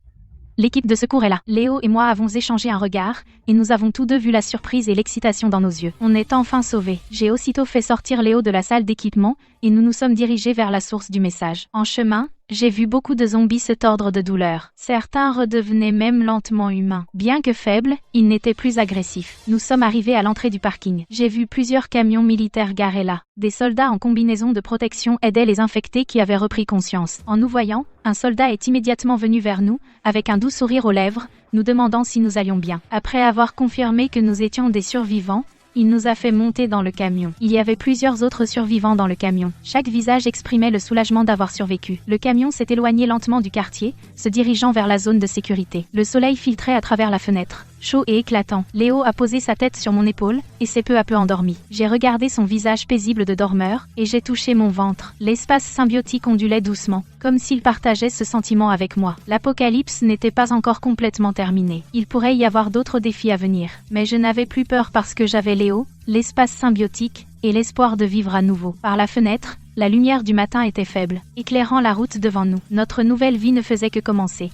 L'équipe de secours est là. Léo et moi avons échangé un regard, et nous avons tous deux vu la surprise et l'excitation dans nos yeux. On est enfin sauvés. J'ai aussitôt fait sortir Léo de la salle d'équipement, et nous nous sommes dirigés vers la source du message. En chemin, j'ai vu beaucoup de zombies se tordre de douleur. Certains redevenaient même lentement humains. Bien que faibles, ils n'étaient plus agressifs. Nous sommes arrivés à l'entrée du parking. J'ai vu plusieurs camions militaires garés là. Des soldats en combinaison de protection aidaient les infectés qui avaient repris conscience. En nous voyant, un soldat est immédiatement venu vers nous, avec un doux sourire aux lèvres, nous demandant si nous allions bien. Après avoir confirmé que nous étions des survivants, il nous a fait monter dans le camion. Il y avait plusieurs autres survivants dans le camion. Chaque visage exprimait le soulagement d'avoir survécu. Le camion s'est éloigné lentement du quartier, se dirigeant vers la zone de sécurité. Le soleil filtrait à travers la fenêtre. Chaud et éclatant. Léo a posé sa tête sur mon épaule, et s'est peu à peu endormi. J'ai regardé son visage paisible de dormeur, et j'ai touché mon ventre. L'espace symbiotique ondulait doucement, comme s'il partageait ce sentiment avec moi. L'apocalypse n'était pas encore complètement terminé. Il pourrait y avoir d'autres défis à venir. Mais je n'avais plus peur parce que j'avais Léo, l'espace symbiotique, et l'espoir de vivre à nouveau. Par la fenêtre, la lumière du matin était faible, éclairant la route devant nous. Notre nouvelle vie ne faisait que commencer.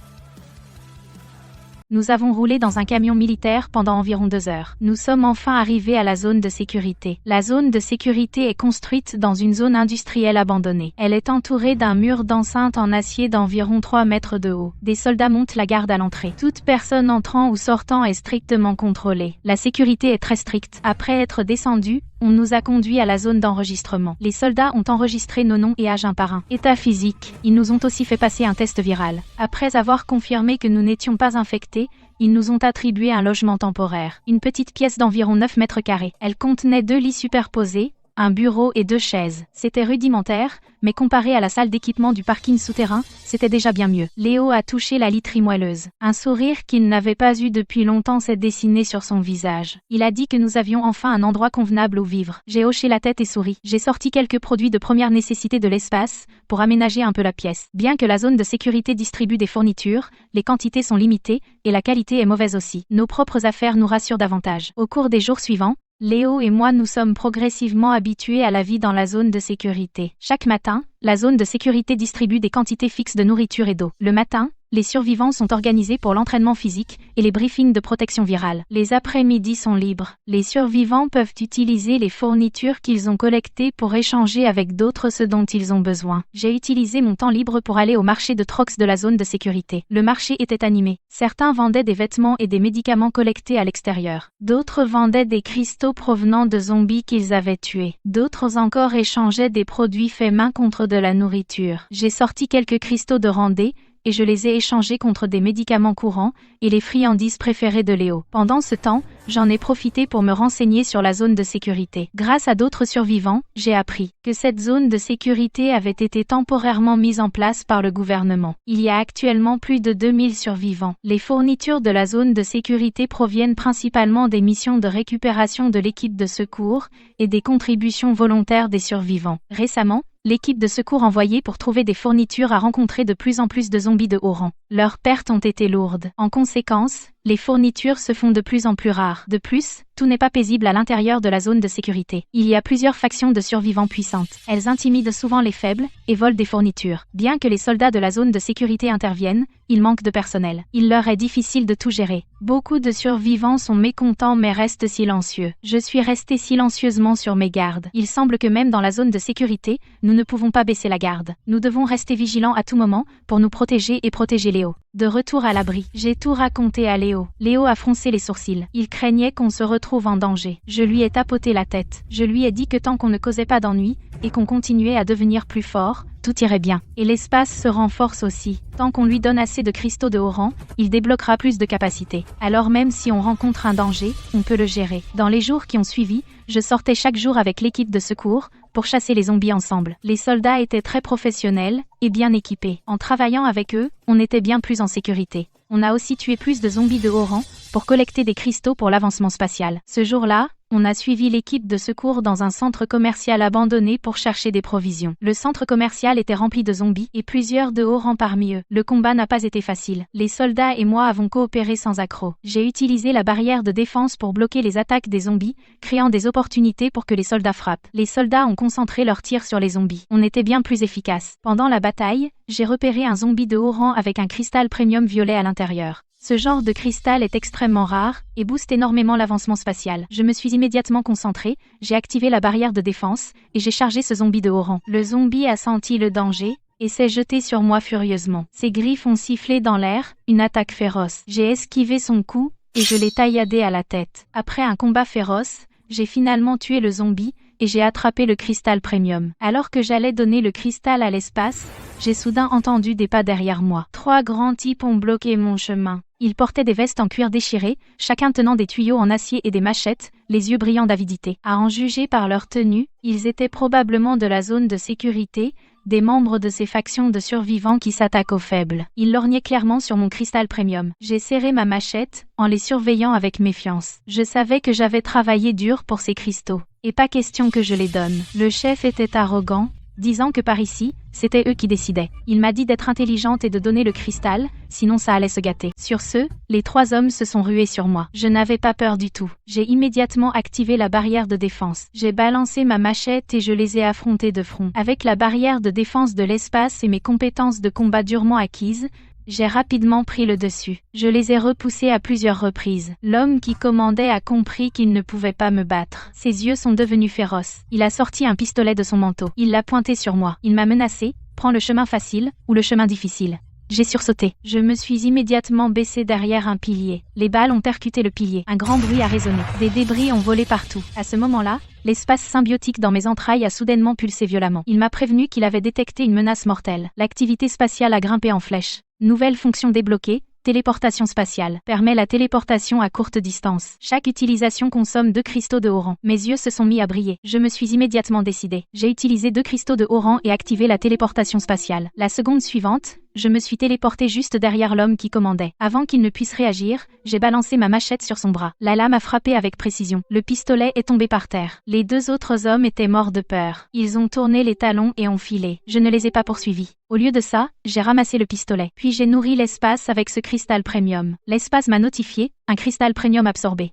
Nous avons roulé dans un camion militaire pendant environ 2 heures. Nous sommes enfin arrivés à la zone de sécurité. La zone de sécurité est construite dans une zone industrielle abandonnée. Elle est entourée d'un mur d'enceinte en acier d'environ 3 mètres de haut. Des soldats montent la garde à l'entrée. Toute personne entrant ou sortant est strictement contrôlée. La sécurité est très stricte. Après être descendu, on nous a conduits à la zone d'enregistrement. Les soldats ont enregistré nos noms et âges un par un. État physique. Ils nous ont aussi fait passer un test viral. Après avoir confirmé que nous n'étions pas infectés, ils nous ont attribué un logement temporaire. Une petite pièce d'environ 9 mètres carrés. Elle contenait 2 lits superposés, un bureau et 2 chaises. C'était rudimentaire, mais comparé à la salle d'équipement du parking souterrain, c'était déjà bien mieux. Léo a touché la literie moelleuse. Un sourire qu'il n'avait pas eu depuis longtemps s'est dessiné sur son visage. Il a dit que nous avions enfin un endroit convenable où vivre. J'ai hoché la tête et souri. J'ai sorti quelques produits de première nécessité de l'espace, pour aménager un peu la pièce. Bien que la zone de sécurité distribue des fournitures, les quantités sont limitées, et la qualité est mauvaise aussi. Nos propres affaires nous rassurent davantage. Au cours des jours suivants, Léo et moi nous sommes progressivement habitués à la vie dans la zone de sécurité. Chaque matin, la zone de sécurité distribue des quantités fixes de nourriture et d'eau. Le matin, les survivants sont organisés pour l'entraînement physique et les briefings de protection virale. Les après-midi sont libres. Les survivants peuvent utiliser les fournitures qu'ils ont collectées pour échanger avec d'autres ce dont ils ont besoin. J'ai utilisé mon temps libre pour aller au marché de Trox de la zone de sécurité. Le marché était animé. Certains vendaient des vêtements et des médicaments collectés à l'extérieur. D'autres vendaient des cristaux provenant de zombies qu'ils avaient tués. D'autres encore échangeaient des produits faits main contre de la nourriture. J'ai sorti quelques cristaux de randée et je les ai échangés contre des médicaments courants et les friandises préférées de Léo. Pendant ce temps, j'en ai profité pour me renseigner sur la zone de sécurité. Grâce à d'autres survivants, j'ai appris que cette zone de sécurité avait été temporairement mise en place par le gouvernement. Il y a actuellement plus de 2000 survivants. Les fournitures de la zone de sécurité proviennent principalement des missions de récupération de l'équipe de secours et des contributions volontaires des survivants. Récemment, l'équipe de secours envoyée pour trouver des fournitures a rencontré de plus en plus de zombies de haut rang. Leurs pertes ont été lourdes. En conséquence, les fournitures se font de plus en plus rares. De plus, tout n'est pas paisible à l'intérieur de la zone de sécurité. Il y a plusieurs factions de survivants puissantes. Elles intimident souvent les faibles et volent des fournitures. Bien que les soldats de la zone de sécurité interviennent, il manque de personnel. Il leur est difficile de tout gérer. Beaucoup de survivants sont mécontents mais restent silencieux. Je suis resté silencieusement sur mes gardes. Il semble que même dans la zone de sécurité, nous ne pouvons pas baisser la garde. Nous devons rester vigilants à tout moment pour nous protéger et protéger Léo. De retour à l'abri, j'ai tout raconté à Léo. Léo a froncé les sourcils. Il craignait qu'on se retrouve en danger. Je lui ai tapoté la tête. Je lui ai dit que tant qu'on ne causait pas d'ennui et qu'on continuait à devenir plus fort, tout irait bien. Et l'espace se renforce aussi. Tant qu'on lui donne assez de cristaux de haut rang, il débloquera plus de capacités. Alors même si on rencontre un danger, on peut le gérer. Dans les jours qui ont suivi, je sortais chaque jour avec l'équipe de secours pour chasser les zombies ensemble. Les soldats étaient très professionnels et bien équipés. En travaillant avec eux, on était bien plus en sécurité. On a aussi tué plus de zombies de haut rang pour collecter des cristaux pour l'avancement spatial. Ce jour-là, on a suivi l'équipe de secours dans un centre commercial abandonné pour chercher des provisions. Le centre commercial était rempli de zombies et plusieurs de haut rang parmi eux. Le combat n'a pas été facile. Les soldats et moi avons coopéré sans accroc. J'ai utilisé la barrière de défense pour bloquer les attaques des zombies, créant des opportunités pour que les soldats frappent. Les soldats ont concentré leurs tirs sur les zombies. On était bien plus efficace. Pendant la bataille, j'ai repéré un zombie de haut rang avec un cristal premium violet à l'intérieur. Ce genre de cristal est extrêmement rare et booste énormément l'avancement spatial. Je me suis immédiatement concentré, j'ai activé la barrière de défense et j'ai chargé ce zombie de haut rang. Le zombie a senti le danger et s'est jeté sur moi furieusement. Ses griffes ont sifflé dans l'air, une attaque féroce. J'ai esquivé son coup et je l'ai tailladé à la tête. Après un combat féroce, j'ai finalement tué le zombie et j'ai attrapé le cristal premium. Alors que j'allais donner le cristal à l'espace, j'ai soudain entendu des pas derrière moi. 3 grands types ont bloqué mon chemin. Ils portaient des vestes en cuir déchirées, chacun tenant des tuyaux en acier et des machettes, les yeux brillants d'avidité. À en juger par leur tenue, ils étaient probablement de la zone de sécurité, des membres de ces factions de survivants qui s'attaquent aux faibles. Ils lorgnaient clairement sur mon cristal premium. J'ai serré ma machette, en les surveillant avec méfiance. Je savais que j'avais travaillé dur pour ces cristaux. Et pas question que je les donne. Le chef était arrogant, disant que par ici, c'était eux qui décidaient. Il m'a dit d'être intelligente et de donner le cristal, sinon ça allait se gâter. Sur ce, les 3 hommes se sont rués sur moi. Je n'avais pas peur du tout. J'ai immédiatement activé la barrière de défense. J'ai balancé ma machette et je les ai affrontés de front. Avec la barrière de défense de l'espace et mes compétences de combat durement acquises, j'ai rapidement pris le dessus. Je les ai repoussés à plusieurs reprises. L'homme qui commandait a compris qu'il ne pouvait pas me battre. Ses yeux sont devenus féroces. Il a sorti un pistolet de son manteau. Il l'a pointé sur moi. Il m'a menacé, prends le chemin facile ou le chemin difficile. J'ai sursauté. Je me suis immédiatement baissé derrière un pilier. Les balles ont percuté le pilier. Un grand bruit a résonné. Des débris ont volé partout. À ce moment-là, l'espace symbiotique dans mes entrailles a soudainement pulsé violemment. Il m'a prévenu qu'il avait détecté une menace mortelle. L'activité spatiale a grimpé en flèche. Nouvelle fonction débloquée, téléportation spatiale. Permet la téléportation à courte distance. Chaque utilisation consomme 2 cristaux de haut rang. Mes yeux se sont mis à briller. Je me suis immédiatement décidé. J'ai utilisé 2 cristaux de haut rang et activé la téléportation spatiale. La seconde suivante, je me suis téléporté juste derrière l'homme qui commandait. Avant qu'il ne puisse réagir, j'ai balancé ma machette sur son bras. La lame a frappé avec précision. Le pistolet est tombé par terre. Les 2 autres hommes étaient morts de peur. Ils ont tourné les talons et ont filé. Je ne les ai pas poursuivis. Au lieu de ça, j'ai ramassé le pistolet. Puis j'ai nourri l'espace avec ce cristal premium. L'espace m'a notifié, un cristal premium absorbé.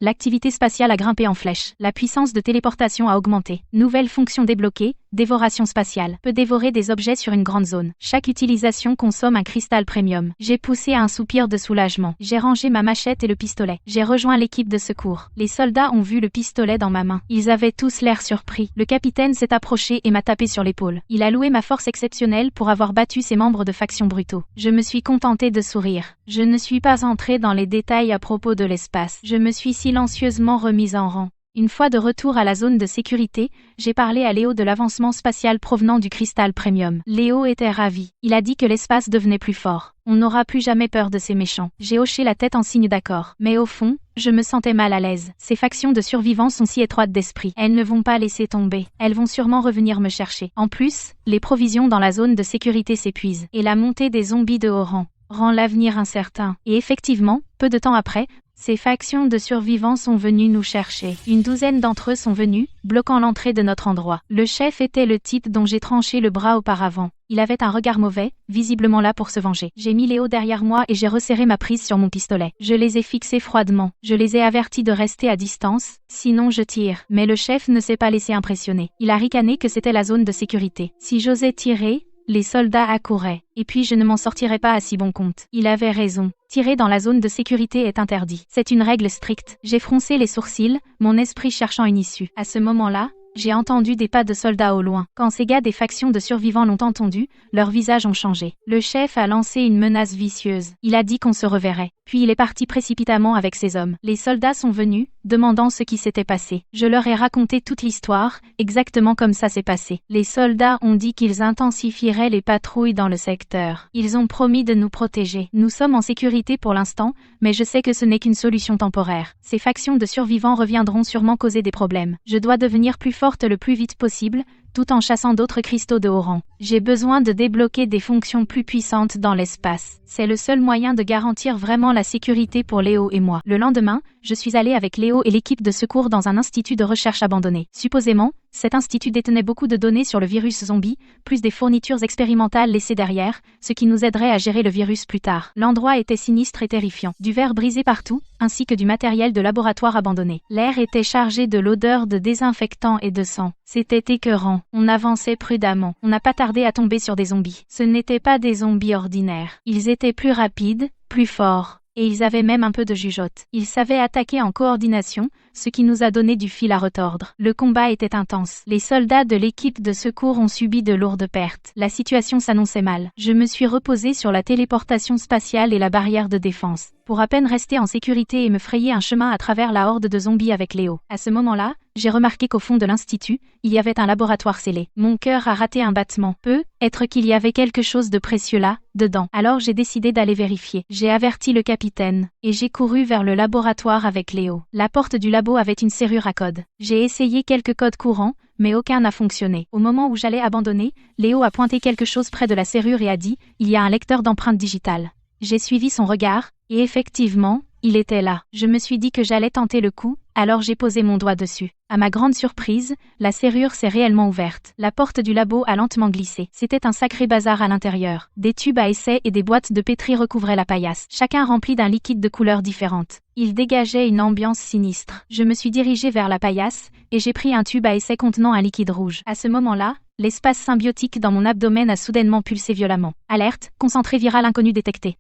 L'activité spatiale a grimpé en flèche. La puissance de téléportation a augmenté. Nouvelle fonction débloquée, dévoration spatiale. Peut dévorer des objets sur une grande zone. Chaque utilisation consomme un cristal premium. J'ai poussé un soupir de soulagement. J'ai rangé ma machette et le pistolet. J'ai rejoint l'équipe de secours. Les soldats ont vu le pistolet dans ma main. Ils avaient tous l'air surpris. Le capitaine s'est approché et m'a tapé sur l'épaule. Il a loué ma force exceptionnelle pour avoir battu ces membres de faction brutaux. Je me suis contenté de sourire. Je ne suis pas entré dans les détails à propos de l'espace. Je me suis silencieusement remise en rang. Une fois de retour à la zone de sécurité, j'ai parlé à Léo de l'avancement spatial provenant du cristal premium. Léo était ravi. Il a dit que l'espace devenait plus fort. On n'aura plus jamais peur de ces méchants. J'ai hoché la tête en signe d'accord. Mais au fond, je me sentais mal à l'aise. Ces factions de survivants sont si étroites d'esprit. Elles ne vont pas laisser tomber. Elles vont sûrement revenir me chercher. En plus, les provisions dans la zone de sécurité s'épuisent. Et la montée des zombies de haut rang l'avenir incertain. Et effectivement, peu de temps après, ces factions de survivants sont venues nous chercher. Une douzaine d'entre eux sont venus, bloquant l'entrée de notre endroit. Le chef était le type dont j'ai tranché le bras auparavant. Il avait un regard mauvais, visiblement là pour se venger. J'ai mis Léo derrière moi et j'ai resserré ma prise sur mon pistolet. Je les ai fixés froidement. Je les ai avertis de rester à distance, sinon je tire. Mais le chef ne s'est pas laissé impressionner. Il a ricané que c'était la zone de sécurité. Si j'osais tirer, les soldats accouraient. Et puis je ne m'en sortirais pas à si bon compte. Il avait raison. Tirer dans la zone de sécurité est interdit. C'est une règle stricte. J'ai froncé les sourcils, mon esprit cherchant une issue. À ce moment-là, j'ai entendu des pas de soldats au loin. Quand ces gars des factions de survivants l'ont entendu, leurs visages ont changé. Le chef a lancé une menace vicieuse. Il a dit qu'on se reverrait. Puis il est parti précipitamment avec ses hommes. Les soldats sont venus, demandant ce qui s'était passé. Je leur ai raconté toute l'histoire, exactement comme ça s'est passé. Les soldats ont dit qu'ils intensifieraient les patrouilles dans le secteur. Ils ont promis de nous protéger. Nous sommes en sécurité pour l'instant, mais je sais que ce n'est qu'une solution temporaire. Ces factions de survivants reviendront sûrement causer des problèmes. Je dois devenir plus forte le plus vite possible, tout en chassant d'autres cristaux de haut rang. J'ai besoin de débloquer des fonctions plus puissantes dans l'espace. C'est le seul moyen de garantir vraiment la sécurité pour Léo et moi. Le lendemain, je suis allé avec Léo et l'équipe de secours dans un institut de recherche abandonné. Supposément, cet institut détenait beaucoup de données sur le virus zombie, plus des fournitures expérimentales laissées derrière, ce qui nous aiderait à gérer le virus plus tard. L'endroit était sinistre et terrifiant. Du verre brisé partout, ainsi que du matériel de laboratoire abandonné. L'air était chargé de l'odeur de désinfectant et de sang. C'était écœurant. On avançait prudemment. On n'a pas tardé à tomber sur des zombies. Ce n'étaient pas des zombies ordinaires. Ils étaient plus rapides, plus forts. Et ils avaient même un peu de jugeote. Ils savaient attaquer en coordination, ce qui nous a donné du fil à retordre. Le combat était intense. Les soldats de l'équipe de secours ont subi de lourdes pertes. La situation s'annonçait mal. Je me suis reposé sur la téléportation spatiale et la barrière de défense, pour à peine rester en sécurité et me frayer un chemin à travers la horde de zombies avec Léo. À ce moment-là, j'ai remarqué qu'au fond de l'institut, il y avait un laboratoire scellé. Mon cœur a raté un battement. Peut-être qu'il y avait quelque chose de précieux là, dedans. Alors j'ai décidé d'aller vérifier. J'ai averti le capitaine, et j'ai couru vers le laboratoire avec Léo. La porte du labo avait une serrure à code. J'ai essayé quelques codes courants, mais aucun n'a fonctionné. Au moment où j'allais abandonner, Léo a pointé quelque chose près de la serrure et a dit « Il y a un lecteur d'empreintes digitales ». J'ai suivi son regard, et effectivement, il était là. Je me suis dit que j'allais tenter le coup, alors j'ai posé mon doigt dessus. À ma grande surprise, la serrure s'est réellement ouverte. La porte du labo a lentement glissé. C'était un sacré bazar à l'intérieur. Des tubes à essai et des boîtes de pétri recouvraient la paillasse, chacun rempli d'un liquide de couleurs différentes. Il dégageait une ambiance sinistre. Je me suis dirigée vers la paillasse, et j'ai pris un tube à essai contenant un liquide rouge. À ce moment-là, l'espace symbiotique dans mon abdomen a soudainement pulsé violemment. Alerte, concentré viral inconnu détecté.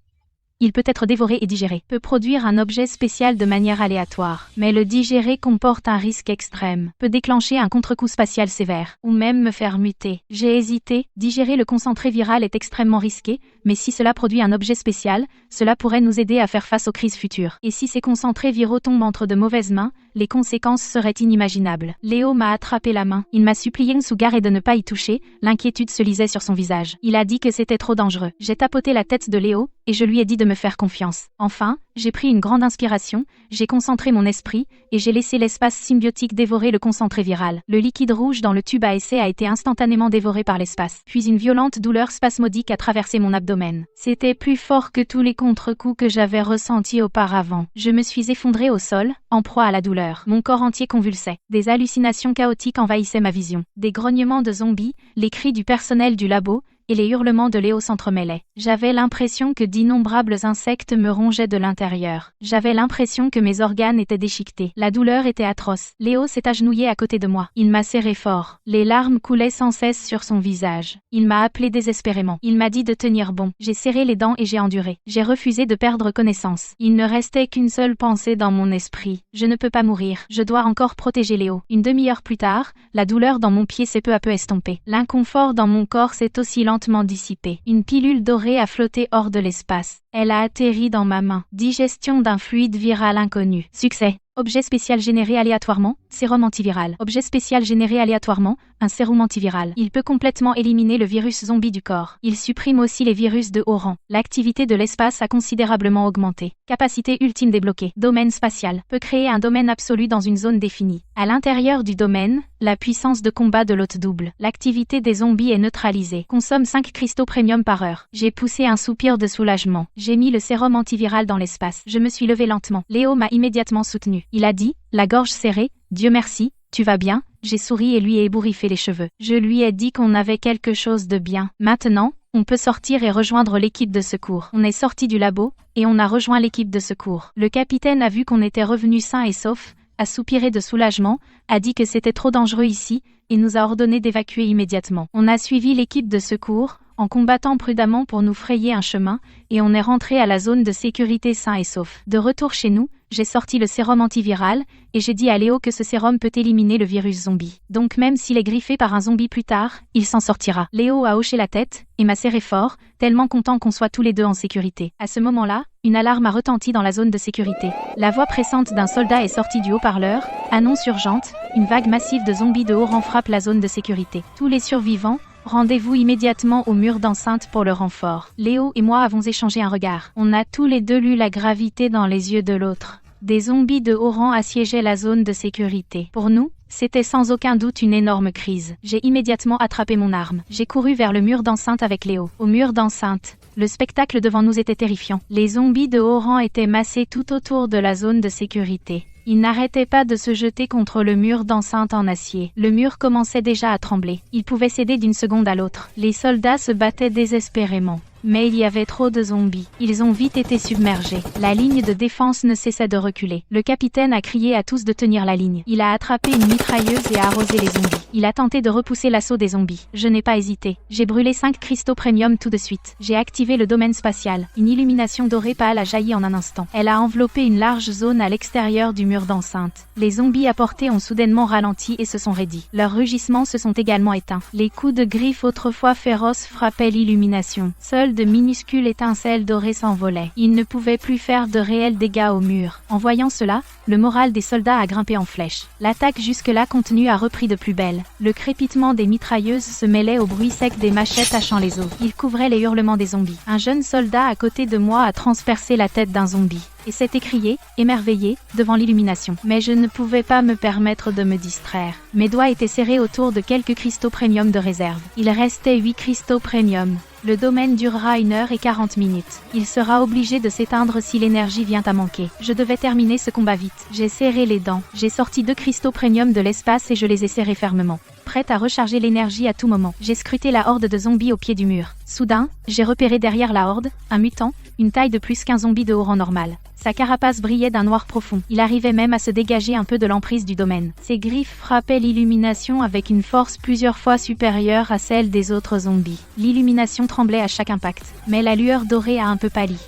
Il peut être dévoré et digéré. Peut produire un objet spécial de manière aléatoire. Mais le digérer comporte un risque extrême. Peut déclencher un contre-coup spatial sévère. Ou même me faire muter. J'ai hésité. Digérer le concentré viral est extrêmement risqué, mais si cela produit un objet spécial, cela pourrait nous aider à faire face aux crises futures. Et si ces concentrés viraux tombent entre de mauvaises mains, les conséquences seraient inimaginables. Léo m'a attrapé la main. Il m'a supplié de s'ougarer et de ne pas y toucher. L'inquiétude se lisait sur son visage. Il a dit que c'était trop dangereux. J'ai tapoté la tête de Léo, et je lui ai dit de me faire confiance. Enfin, j'ai pris une grande inspiration, j'ai concentré mon esprit, et j'ai laissé l'espace symbiotique dévorer le concentré viral. Le liquide rouge dans le tube à essai a été instantanément dévoré par l'espace. Puis une violente douleur spasmodique a traversé mon abdomen. C'était plus fort que tous les contre-coups que j'avais ressentis auparavant. Je me suis effondrée au sol, en proie à la douleur. Mon corps entier convulsait. Des hallucinations chaotiques envahissaient ma vision. Des grognements de zombies, les cris du personnel du labo, et les hurlements de Léo s'entremêlaient. J'avais l'impression que d'innombrables insectes me rongeaient de l'intérieur. J'avais l'impression que mes organes étaient déchiquetés. La douleur était atroce. Léo s'est agenouillé à côté de moi. Il m'a serré fort. Les larmes coulaient sans cesse sur son visage. Il m'a appelé désespérément. Il m'a dit de tenir bon. J'ai serré les dents et j'ai enduré. J'ai refusé de perdre connaissance. Il ne restait qu'une seule pensée dans mon esprit. Je ne peux pas mourir. Je dois encore protéger Léo. Une demi-heure plus tard, la douleur dans mon pied s'est peu à peu estompée. L'inconfort dans mon corps s'est aussi lentement dissipé. Une pilule dorée a flotté hors de l'espace. Elle a atterri dans ma main. Digestion d'un fluide viral inconnu. Succès. Objet spécial généré aléatoirement, sérum antiviral. Objet spécial généré aléatoirement, un sérum antiviral. Il peut complètement éliminer le virus zombie du corps. Il supprime aussi les virus de haut rang. L'activité de l'espace a considérablement augmenté. Capacité ultime débloquée. Domaine spatial. Peut créer un domaine absolu dans une zone définie. À l'intérieur du domaine, la puissance de combat de l'hôte double. L'activité des zombies est neutralisée. Consomme 5 cristaux premium par heure. J'ai poussé un soupir de soulagement. J'ai mis le sérum antiviral dans l'espace. Je me suis levé lentement. Léo m'a immédiatement soutenu. Il a dit, la gorge serrée, Dieu merci, tu vas bien? J'ai souri et lui ai ébouriffé les cheveux. Je lui ai dit qu'on avait quelque chose de bien. Maintenant, on peut sortir et rejoindre l'équipe de secours. On est sorti du labo, et on a rejoint l'équipe de secours. Le capitaine a vu qu'on était revenus sains et saufs, a soupiré de soulagement, a dit que c'était trop dangereux ici, et nous a ordonné d'évacuer immédiatement. On a suivi l'équipe de secours, en combattant prudemment pour nous frayer un chemin, et on est rentré à la zone de sécurité sain et sauf. De retour chez nous, j'ai sorti le sérum antiviral, et j'ai dit à Léo que ce sérum peut éliminer le virus zombie. Donc même s'il est griffé par un zombie plus tard, il s'en sortira. Léo a hoché la tête, et m'a serré fort, tellement content qu'on soit tous les deux en sécurité. À ce moment-là, une alarme a retenti dans la zone de sécurité. La voix pressante d'un soldat est sortie du haut-parleur, annonce urgente, une vague massive de zombies de haut rang frappe la zone de sécurité. Tous les survivants, rendez-vous immédiatement au mur d'enceinte pour le renfort. Léo et moi avons échangé un regard. On a tous les deux lu la gravité dans les yeux de l'autre. Des zombies de haut rang assiégeaient la zone de sécurité. Pour nous, c'était sans aucun doute une énorme crise. J'ai immédiatement attrapé mon arme. J'ai couru vers le mur d'enceinte avec Léo. Au mur d'enceinte, le spectacle devant nous était terrifiant. Les zombies de haut rang étaient massés tout autour de la zone de sécurité. Ils n'arrêtaient pas de se jeter contre le mur d'enceinte en acier. Le mur commençait déjà à trembler. Il pouvait céder d'une seconde à l'autre. Les soldats se battaient désespérément. Mais il y avait trop de zombies. Ils ont vite été submergés. La ligne de défense ne cessait de reculer. Le capitaine a crié à tous de tenir la ligne. Il a attrapé une mitrailleuse et a arrosé les zombies. Il a tenté de repousser l'assaut des zombies. Je n'ai pas hésité. J'ai brûlé 5 cristaux premium tout de suite. J'ai activé le domaine spatial. Une illumination dorée pâle a jailli en un instant. Elle a enveloppé une large zone à l'extérieur du mur d'enceinte. Les zombies à portée ont soudainement ralenti et se sont raidis. Leurs rugissements se sont également éteints. Les coups de griffes autrefois féroces frappaient l'illumination. Seuls de minuscules étincelles dorées s'envolaient. Ils ne pouvaient plus faire de réels dégâts au mur. En voyant cela, le moral des soldats a grimpé en flèche. L'attaque jusque-là contenue a repris de plus belle. Le crépitement des mitrailleuses se mêlait au bruit sec des machettes hachant les os. Il couvrait les hurlements des zombies. Un jeune soldat à côté de moi a transpercé la tête d'un zombie et s'est écrié, émerveillé, devant l'illumination. Mais je ne pouvais pas me permettre de me distraire. Mes doigts étaient serrés autour de quelques cristaux premium de réserve. Il restait 8 cristaux premium. Le domaine durera 1h40. Il sera obligé de s'éteindre si l'énergie vient à manquer. Je devais terminer ce combat vite. J'ai serré les dents. J'ai sorti 2 cristaux premium de l'espace et je les ai serrés fermement. Prête à recharger l'énergie à tout moment. J'ai scruté la horde de zombies au pied du mur. Soudain, j'ai repéré derrière la horde, un mutant, une taille de plus qu'un zombie de haut rang normal. Sa carapace brillait d'un noir profond. Il arrivait même à se dégager un peu de l'emprise du domaine. Ses griffes frappaient l'illumination avec une force plusieurs fois supérieure à celle des autres zombies. L'illumination tremblait à chaque impact, mais la lueur dorée a un peu pâli.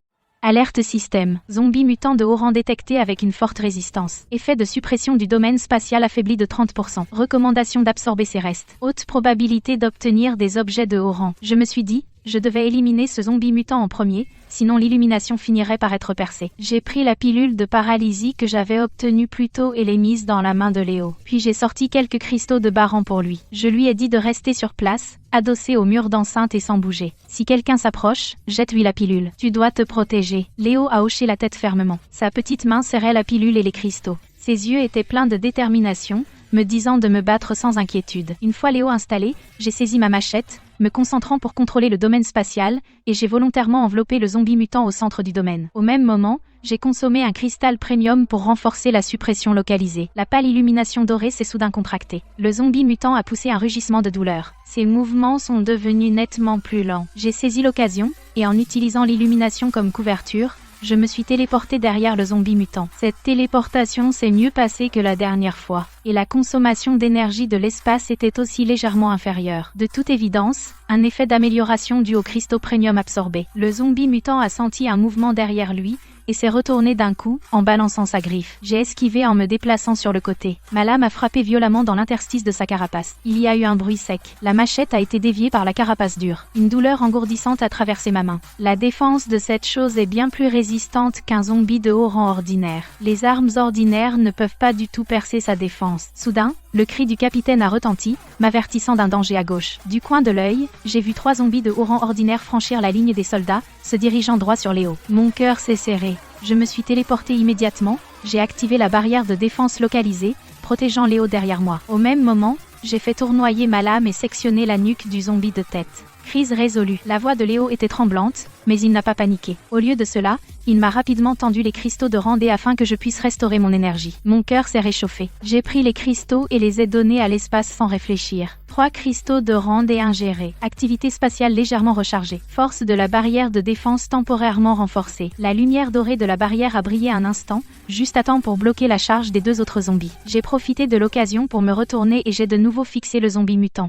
Alerte système. Zombie mutant de haut rang détecté avec une forte résistance. Effet de suppression du domaine spatial affaibli de 30%. Recommandation d'absorber ses restes. Haute probabilité d'obtenir des objets de haut rang. Je me suis dit, je devais éliminer ce zombie mutant en premier, sinon l'illumination finirait par être percée. J'ai pris la pilule de paralysie que j'avais obtenue plus tôt et l'ai mise dans la main de Léo. Puis j'ai sorti quelques cristaux de baran pour lui. Je lui ai dit de rester sur place, adossé au mur d'enceinte et sans bouger. Si quelqu'un s'approche, jette-lui la pilule. Tu dois te protéger. Léo a hoché la tête fermement. Sa petite main serrait la pilule et les cristaux. Ses yeux étaient pleins de détermination, me disant de me battre sans inquiétude. Une fois Léo installé, j'ai saisi ma machette, me concentrant pour contrôler le domaine spatial, et j'ai volontairement enveloppé le zombie mutant au centre du domaine. Au même moment, j'ai consommé un cristal premium pour renforcer la suppression localisée. La pâle illumination dorée s'est soudain contractée. Le zombie mutant a poussé un rugissement de douleur. Ses mouvements sont devenus nettement plus lents. J'ai saisi l'occasion, et en utilisant l'illumination comme couverture, je me suis téléporté derrière le zombie mutant. Cette téléportation s'est mieux passée que la dernière fois, et la consommation d'énergie de l'espace était aussi légèrement inférieure. De toute évidence, un effet d'amélioration dû au cristaux premium absorbé. Le zombie mutant a senti un mouvement derrière lui, et s'est retourné d'un coup, en balançant sa griffe. J'ai esquivé en me déplaçant sur le côté. Ma lame a frappé violemment dans l'interstice de sa carapace. Il y a eu un bruit sec. La machette a été déviée par la carapace dure. Une douleur engourdissante a traversé ma main. La défense de cette chose est bien plus résistante qu'un zombie de haut rang ordinaire. Les armes ordinaires ne peuvent pas du tout percer sa défense. Soudain, le cri du capitaine a retenti, m'avertissant d'un danger à gauche. Du coin de l'œil, j'ai vu 3 zombies de haut rang ordinaire franchir la ligne des soldats, se dirigeant droit sur Léo. Mon cœur s'est serré. Je me suis téléporté immédiatement, j'ai activé la barrière de défense localisée, protégeant Léo derrière moi. Au même moment, j'ai fait tournoyer ma lame et sectionner la nuque du zombie de tête. Crise résolue. La voix de Léo était tremblante, mais il n'a pas paniqué. Au lieu de cela, il m'a rapidement tendu les cristaux de Randé afin que je puisse restaurer mon énergie. Mon cœur s'est réchauffé. J'ai pris les cristaux et les ai donnés à l'espace sans réfléchir. 3 cristaux de Randé ingérés. Activité spatiale légèrement rechargée. Force de la barrière de défense temporairement renforcée. La lumière dorée de la barrière a brillé un instant, juste à temps pour bloquer la charge des 2 autres zombies. J'ai profité de l'occasion pour me retourner et j'ai de nouveau fixé le zombie mutant.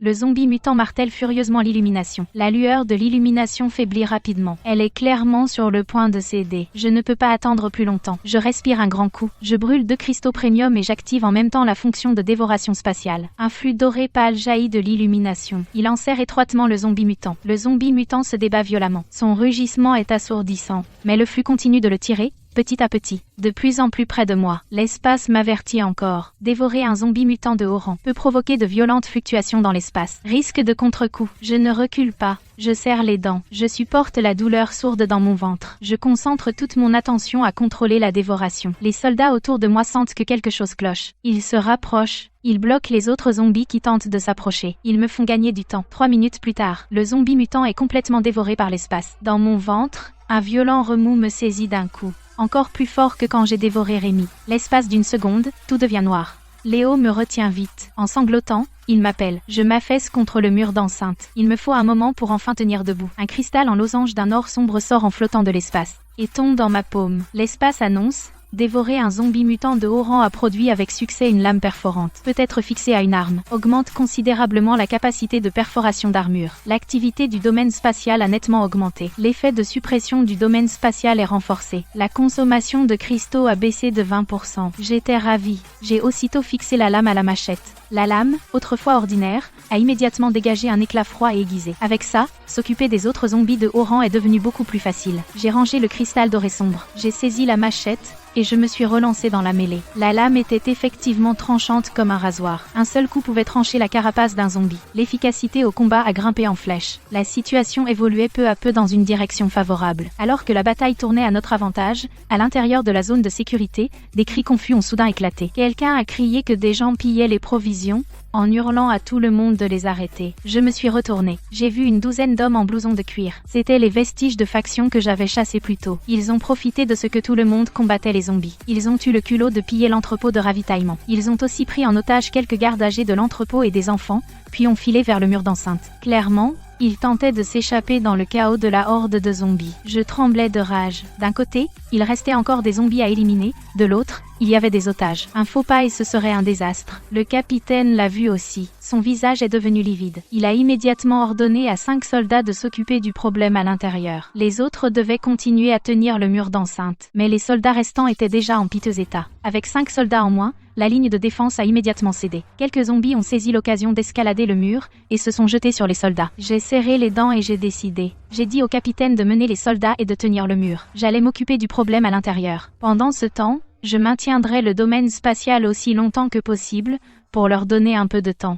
Le zombie mutant martèle furieusement l'illumination. La lueur de l'illumination faiblit rapidement. Elle est clairement sur le point de céder. Je ne peux pas attendre plus longtemps. Je respire un grand coup. Je brûle 2 cristaux premium et j'active en même temps la fonction de dévoration spatiale. Un flux doré pâle jaillit de l'illumination. Il enserre étroitement le zombie mutant. Le zombie mutant se débat violemment. Son rugissement est assourdissant. Mais le flux continue de le tirer, petit à petit, de plus en plus près de moi. L'espace m'avertit encore. Dévorer un zombie mutant de haut rang peut provoquer de violentes fluctuations dans l'espace. Risque de contre-coup. Je ne recule pas. Je serre les dents. Je supporte la douleur sourde dans mon ventre. Je concentre toute mon attention à contrôler la dévoration. Les soldats autour de moi sentent que quelque chose cloche. Ils se rapprochent. Ils bloquent les autres zombies qui tentent de s'approcher. Ils me font gagner du temps. 3 minutes plus tard, le zombie mutant est complètement dévoré par l'espace. Dans mon ventre, un violent remous me saisit d'un coup. Encore plus fort que quand j'ai dévoré Rémi. L'espace d'une seconde, tout devient noir. Léo me retient vite. En sanglotant, il m'appelle. Je m'affaisse contre le mur d'enceinte. Il me faut un moment pour enfin tenir debout. Un cristal en losange d'un or sombre sort en flottant de l'espace et tombe dans ma paume. L'espace annonce: dévorer un zombie mutant de haut rang a produit avec succès une lame perforante. Peut être fixée à une arme. Augmente considérablement la capacité de perforation d'armure. L'activité du domaine spatial a nettement augmenté. L'effet de suppression du domaine spatial est renforcé. La consommation de cristaux a baissé de 20%. J'étais ravie. J'ai aussitôt fixé la lame à la machette. La lame, autrefois ordinaire, a immédiatement dégagé un éclat froid et aiguisé. Avec ça, s'occuper des autres zombies de haut rang est devenu beaucoup plus facile. J'ai rangé le cristal doré sombre. J'ai saisi la machette, et je me suis relancé dans la mêlée. La lame était effectivement tranchante comme un rasoir. Un seul coup pouvait trancher la carapace d'un zombie. L'efficacité au combat a grimpé en flèche. La situation évoluait peu à peu dans une direction favorable. Alors que la bataille tournait à notre avantage, à l'intérieur de la zone de sécurité, des cris confus ont soudain éclaté. Quelqu'un a crié que des gens pillaient les provisions, en hurlant à tout le monde de les arrêter. Je me suis retournée. J'ai vu une douzaine d'hommes en blouson de cuir. C'étaient les vestiges de factions que j'avais chassés plus tôt. Ils ont profité de ce que tout le monde combattait les zombies. Ils ont eu le culot de piller l'entrepôt de ravitaillement. Ils ont aussi pris en otage quelques gardes âgés de l'entrepôt et des enfants, puis ont filé vers le mur d'enceinte. Clairement, ils tentaient de s'échapper dans le chaos de la horde de zombies. Je tremblais de rage. D'un côté, il restait encore des zombies à éliminer, de l'autre, il y avait des otages. Un faux pas et ce serait un désastre. Le capitaine l'a vu aussi. Son visage est devenu livide. Il a immédiatement ordonné à 5 soldats de s'occuper du problème à l'intérieur. Les autres devaient continuer à tenir le mur d'enceinte. Mais les soldats restants étaient déjà en piteux état. Avec 5 soldats en moins, la ligne de défense a immédiatement cédé. Quelques zombies ont saisi l'occasion d'escalader le mur et se sont jetés sur les soldats. J'ai serré les dents et j'ai décidé. J'ai dit au capitaine de mener les soldats et de tenir le mur. J'allais m'occuper du problème à l'intérieur. Pendant ce temps, je maintiendrai le domaine spatial aussi longtemps que possible, pour leur donner un peu de temps.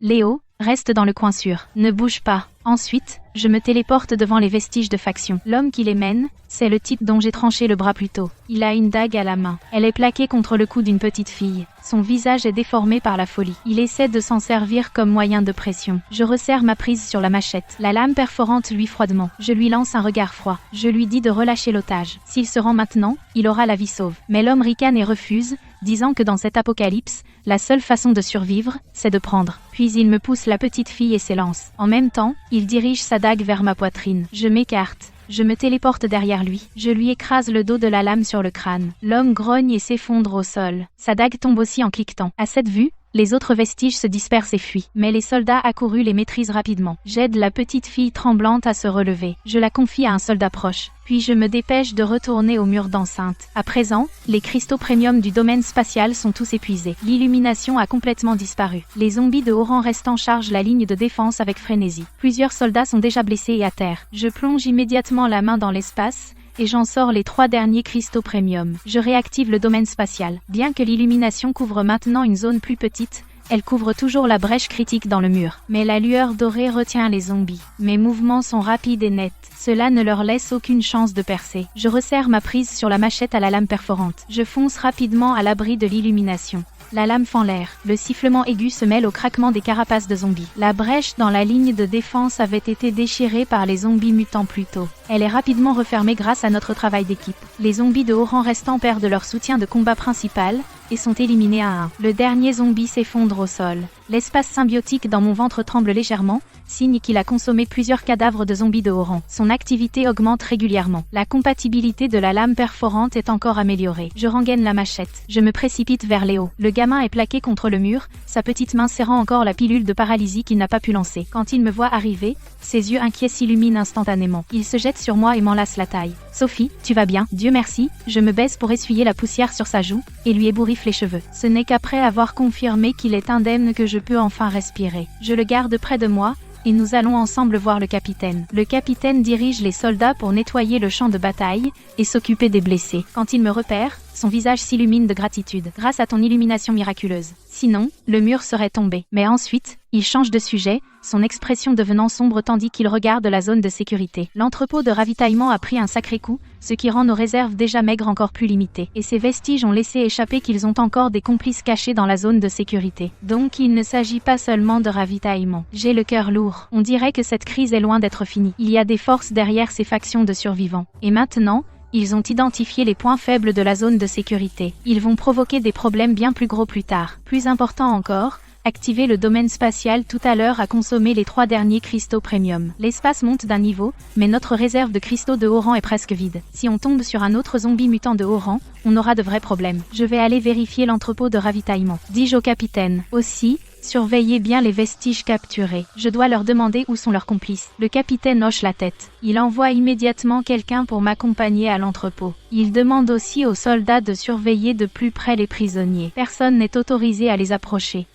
Léo, reste dans le coin sûr. Ne bouge pas. Ensuite, je me téléporte devant les vestiges de faction. L'homme qui les mène, c'est le type dont j'ai tranché le bras plus tôt. Il a une dague à la main. Elle est plaquée contre le cou d'une petite fille. Son visage est déformé par la folie. Il essaie de s'en servir comme moyen de pression. Je resserre ma prise sur la machette. La lame perforante luit froidement. Je lui lance un regard froid. Je lui dis de relâcher l'otage. S'il se rend maintenant, il aura la vie sauve. Mais l'homme ricane et refuse, disant que dans cet apocalypse, la seule façon de survivre, c'est de prendre. Puis il me pousse la petite fille et s'élance. En même temps, il dirige sa dague vers ma poitrine. Je m'écarte. Je me téléporte derrière lui. Je lui écrase le dos de la lame sur le crâne. L'homme grogne et s'effondre au sol. Sa dague tombe aussi en cliquetant. À cette vue, les autres vestiges se dispersent et fuient. Mais les soldats accourus les maîtrisent rapidement. J'aide la petite fille tremblante à se relever. Je la confie à un soldat proche. Puis je me dépêche de retourner au mur d'enceinte. À présent, les cristaux premium du domaine spatial sont tous épuisés. L'illumination a complètement disparu. Les zombies de haut rang restants chargent la ligne de défense avec frénésie. Plusieurs soldats sont déjà blessés et à terre. Je plonge immédiatement la main dans l'espace, et j'en sors les 3 derniers cristaux premium. Je réactive le domaine spatial. Bien que l'illumination couvre maintenant une zone plus petite, elle couvre toujours la brèche critique dans le mur. Mais la lueur dorée retient les zombies. Mes mouvements sont rapides et nets. Cela ne leur laisse aucune chance de percer. Je resserre ma prise sur la machette à la lame perforante. Je fonce rapidement à l'abri de l'illumination. La lame fend l'air. Le sifflement aigu se mêle au craquement des carapaces de zombies. La brèche dans la ligne de défense avait été déchirée par les zombies mutants plus tôt. Elle est rapidement refermée grâce à notre travail d'équipe. Les zombies de haut rang restants perdent leur soutien de combat principal et sont éliminés à un. Le dernier zombie s'effondre au sol. L'espace symbiotique dans mon ventre tremble légèrement, signe qu'il a consommé plusieurs cadavres de zombies de haut rang. Son activité augmente régulièrement. La compatibilité de la lame perforante est encore améliorée. Je rengaine la machette. Je me précipite vers Léo. Le gamin est plaqué contre le mur, sa petite main serrant encore la pilule de paralysie qu'il n'a pas pu lancer. Quand il me voit arriver, ses yeux inquiets s'illuminent instantanément. Il se jette sur moi et m'enlace la taille. « Sophie, tu vas bien ? Dieu merci !» Je me baisse pour essuyer la poussière sur sa joue et lui ébouriffe les cheveux. Ce n'est qu'après avoir confirmé qu'il est indemne que je peux enfin respirer. Je le garde près de moi, et nous allons ensemble voir le capitaine. Le capitaine dirige les soldats pour nettoyer le champ de bataille et s'occuper des blessés. Quand il me repère, son visage s'illumine de gratitude. Grâce à ton illumination miraculeuse. Sinon, le mur serait tombé. Mais ensuite, il change de sujet, son expression devenant sombre tandis qu'il regarde la zone de sécurité. L'entrepôt de ravitaillement a pris un sacré coup, ce qui rend nos réserves déjà maigres encore plus limitées. Et ces vestiges ont laissé échapper qu'ils ont encore des complices cachés dans la zone de sécurité. Donc il ne s'agit pas seulement de ravitaillement. J'ai le cœur lourd. On dirait que cette crise est loin d'être finie. Il y a des forces derrière ces factions de survivants. Et maintenant, ils ont identifié les points faibles de la zone de sécurité. Ils vont provoquer des problèmes bien plus gros plus tard. Plus important encore, activer le domaine spatial tout à l'heure à consommer les 3 derniers cristaux premium. L'espace monte d'un niveau, mais notre réserve de cristaux de haut rang est presque vide. Si on tombe sur un autre zombie mutant de haut rang, on aura de vrais problèmes. Je vais aller vérifier l'entrepôt de ravitaillement. Dis-je au capitaine. Aussi, surveillez bien les vestiges capturés. Je dois leur demander où sont leurs complices. Le capitaine hoche la tête. Il envoie immédiatement quelqu'un pour m'accompagner à l'entrepôt. Il demande aussi aux soldats de surveiller de plus près les prisonniers. Personne n'est autorisé à les approcher.